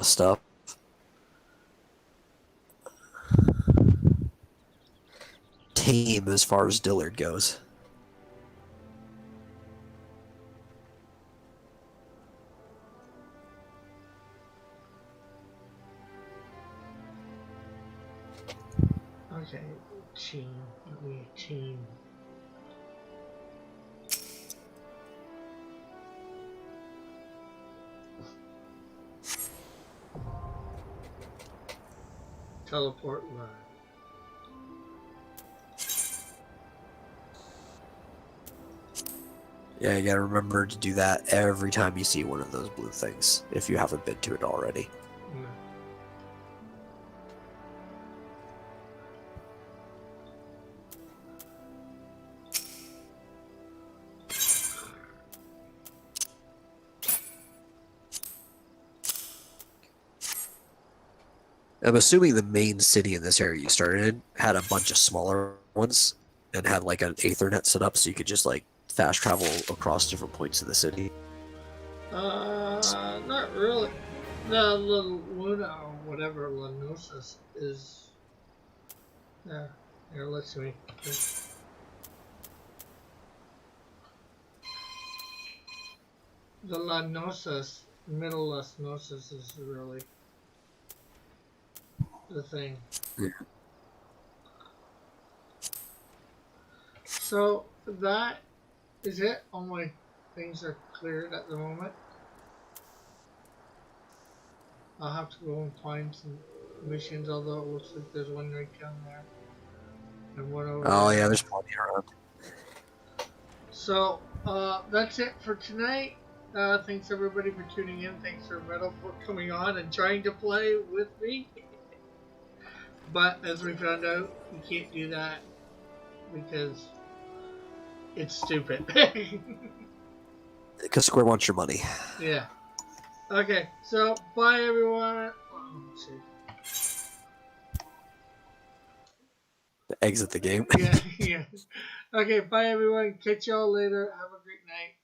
Stuff. Tame as far as Dillard goes. team. Teleport live. Yeah, you gotta remember to do that every time you see one of those blue things, if you haven't been to it already. Yeah. I'm assuming the main city in this area you started in had a bunch of smaller ones and had like an Ethernet set up so you could just like fast travel across different points of the city. Not really. The little Luna or whatever Lanosis is. Yeah. Here, let's see. The Lanosis, middle Lanosis is really the thing. Yeah. So that is it. All my things are cleared at the moment. I'll have to go and find some missions, although it looks like there's one right down there. And one over Oh there. yeah, there's plenty around. So, that's it for tonight. Thanks everybody for tuning in. Thanks for Metal for coming on and trying to play with me. But as we found out, you can't do that because it's stupid. Because Square wants your money. Yeah. Okay, so bye everyone. Oh, shit. Exit the game. Yeah, yeah. Okay, bye everyone. Catch y'all later. Have a great night.